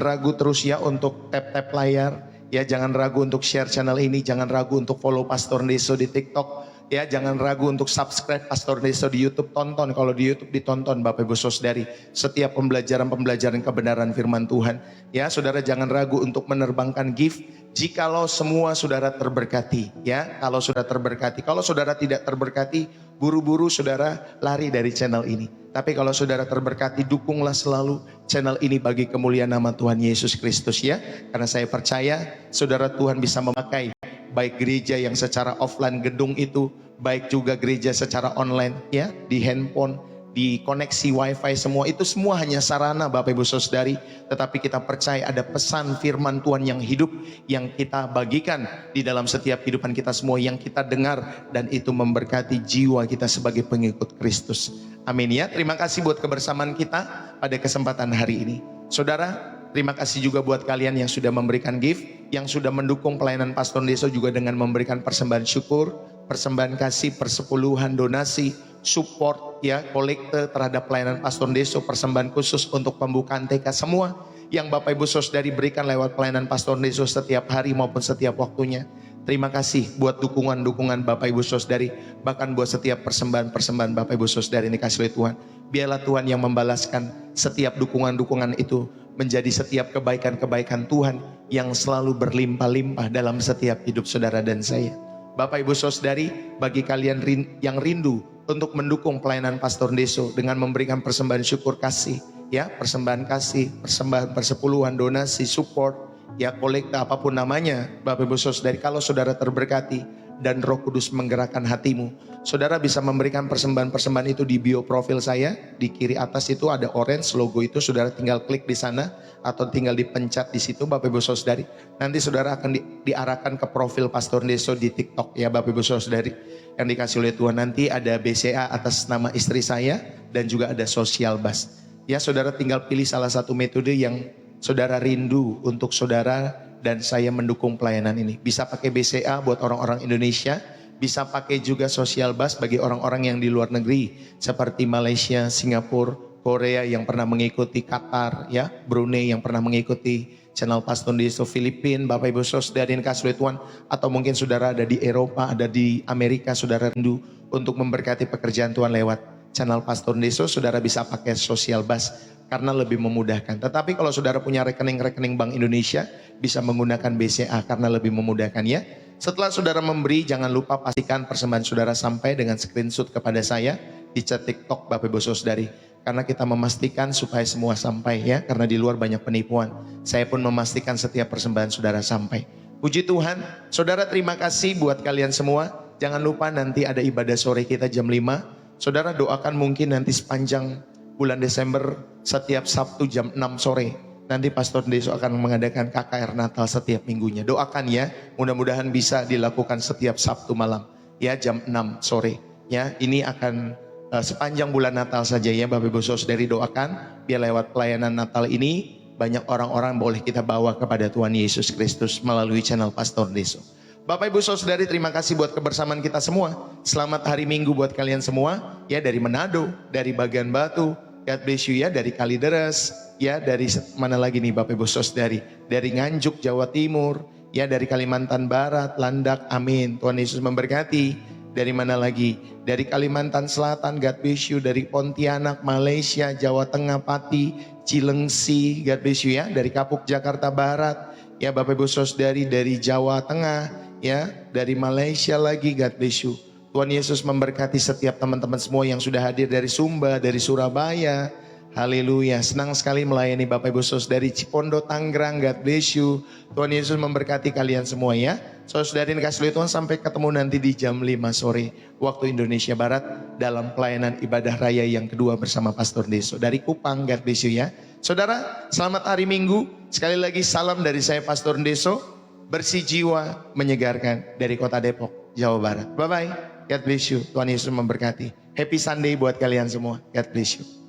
ragu terus ya untuk tap layar. Ya, jangan ragu untuk share channel ini, jangan ragu untuk follow Pastor Ndeso di TikTok. Ya, jangan ragu untuk subscribe Pastor Ndeso di YouTube. Tonton, kalau di YouTube ditonton Bapak Ibu Saudari setiap pembelajaran kebenaran firman Tuhan. Ya, saudara jangan ragu untuk menerbangkan gift jikalau semua saudara terberkati. Ya, kalau sudah terberkati. Kalau saudara tidak terberkati, buru-buru saudara lari dari channel ini. Tapi kalau saudara terberkati, dukunglah selalu channel ini bagi kemuliaan nama Tuhan Yesus Kristus ya. Karena saya percaya saudara, Tuhan bisa memakai baik gereja yang secara offline gedung itu, baik juga gereja secara online ya, di handphone, di koneksi wifi, semua itu semua hanya sarana Bapak Ibu Saudari. Tetapi kita percaya ada pesan firman Tuhan yang hidup yang kita bagikan di dalam setiap kehidupan kita semua, yang kita dengar, dan itu memberkati jiwa kita sebagai pengikut Kristus. Amin ya. Terima kasih buat kebersamaan kita pada kesempatan hari ini. Saudara, terima kasih juga buat kalian yang sudah memberikan gift, yang sudah mendukung pelayanan Pastor Ndeso juga dengan memberikan persembahan syukur, persembahan kasih, persepuluhan, donasi, support ya, kolekte terhadap pelayanan Pastor Ndeso, persembahan khusus untuk pembukaan TK, semua yang Bapak Ibu Saudari berikan lewat pelayanan Pastor Ndeso setiap hari maupun setiap waktunya. Terima kasih buat dukungan-dukungan Bapak Ibu Saudari, bahkan buat setiap persembahan Bapak Ibu Saudari ini kasih oleh Tuhan. Biarlah Tuhan yang membalaskan setiap dukungan-dukungan itu menjadi setiap kebaikan-kebaikan Tuhan yang selalu berlimpah-limpah dalam setiap hidup saudara dan saya. Bapak Ibu Saudari, bagi kalian yang rindu untuk mendukung pelayanan Pastor Ndeso dengan memberikan persembahan syukur kasih, ya, persembahan kasih, persembahan persepuluhan, donasi, support, ya, kolekta, apapun namanya, Bapak Ibu Saudari, kalau saudara terberkati dan Roh Kudus menggerakkan hatimu, saudara bisa memberikan persembahan-persembahan itu di bio profil saya. Di kiri atas itu ada orange logo itu, saudara tinggal klik di sana atau tinggal dipencet di situ Bapak Ibu Saudari. Nanti saudara akan diarahkan ke profil Pastor Ndeso di TikTok ya Bapak Ibu Saudari yang dikasih oleh Tuhan. Nanti ada BCA atas nama istri saya dan juga ada Social Bus. Ya, saudara tinggal pilih salah satu metode yang saudara rindu untuk saudara dan saya mendukung pelayanan ini. Bisa pakai BCA buat orang-orang Indonesia, bisa pakai juga Social Bus bagi orang-orang yang di luar negeri seperti Malaysia, Singapura, Korea yang pernah mengikuti, Qatar, ya, Brunei yang pernah mengikuti channel Pastor Ndeso, Filipina, Bapak Ibu Saudara yang kasih oleh Tuhan, atau mungkin saudara ada di Eropa, ada di Amerika, saudara rindu untuk memberkati pekerjaan Tuhan lewat channel Pastor Ndeso, saudara bisa pakai Social Bus karena lebih memudahkan. Tetapi kalau saudara punya rekening Bank Indonesia, bisa menggunakan BCA karena lebih memudahkan ya. Setelah saudara memberi, jangan lupa pastikan persembahan saudara sampai dengan screenshot kepada saya di chat TikTok Bapak Ibu Saudari. Karena kita memastikan supaya semua sampai ya, karena di luar banyak penipuan. Saya pun memastikan setiap persembahan saudara sampai. Puji Tuhan, saudara terima kasih buat kalian semua. Jangan lupa nanti ada ibadah sore kita jam 5. Saudara doakan mungkin nanti sepanjang bulan Desember setiap Sabtu jam 6 sore. Nanti Pastor Ndeso akan mengadakan KKR Natal setiap minggunya. Doakan ya, mudah-mudahan bisa dilakukan setiap Sabtu malam. Ya, jam 6 sore. Ya, ini akan sepanjang bulan Natal saja ya Bapak Ibu Saudari, doakan biar lewat pelayanan Natal ini banyak orang-orang boleh kita bawa kepada Tuhan Yesus Kristus melalui channel Pastor Deso. Bapak Ibu Saudari, terima kasih buat kebersamaan kita semua. Selamat hari Minggu buat kalian semua ya, dari Manado, dari Bagian Batu, God bless you ya, dari Kalideres ya, dari mana lagi nih Bapak Ibu Saudari, dari Nganjuk Jawa Timur ya, dari Kalimantan Barat, Landak, amin. Tuhan Yesus memberkati. Dari mana lagi? Dari Kalimantan Selatan, God bless you. Dari Pontianak, Malaysia, Jawa Tengah, Pati, Cilengsi, God bless you ya. Dari Kapuk, Jakarta Barat, ya Bapak Ibu Saudari, dari Jawa Tengah, ya, dari Malaysia lagi, God bless you. Tuhan Yesus memberkati setiap teman-teman semua yang sudah hadir dari Sumba, dari Surabaya. Haleluya, senang sekali melayani Bapak Ibu Saudari Cipondo, Tangerang, God bless you. Tuhan Yesus memberkati kalian semua ya. Saudari kasih Tuhan, sampai ketemu nanti di jam 5 sore waktu Indonesia Barat dalam pelayanan ibadah raya yang kedua bersama Pastor Deso dari Kupang, God bless you ya. Saudara, selamat hari Minggu. Sekali lagi salam dari saya Pastor Deso, bersih jiwa, menyegarkan dari Kota Depok, Jawa Barat. Bye bye, God bless you. Tuhan Yesus memberkati. Happy Sunday buat kalian semua. God bless you.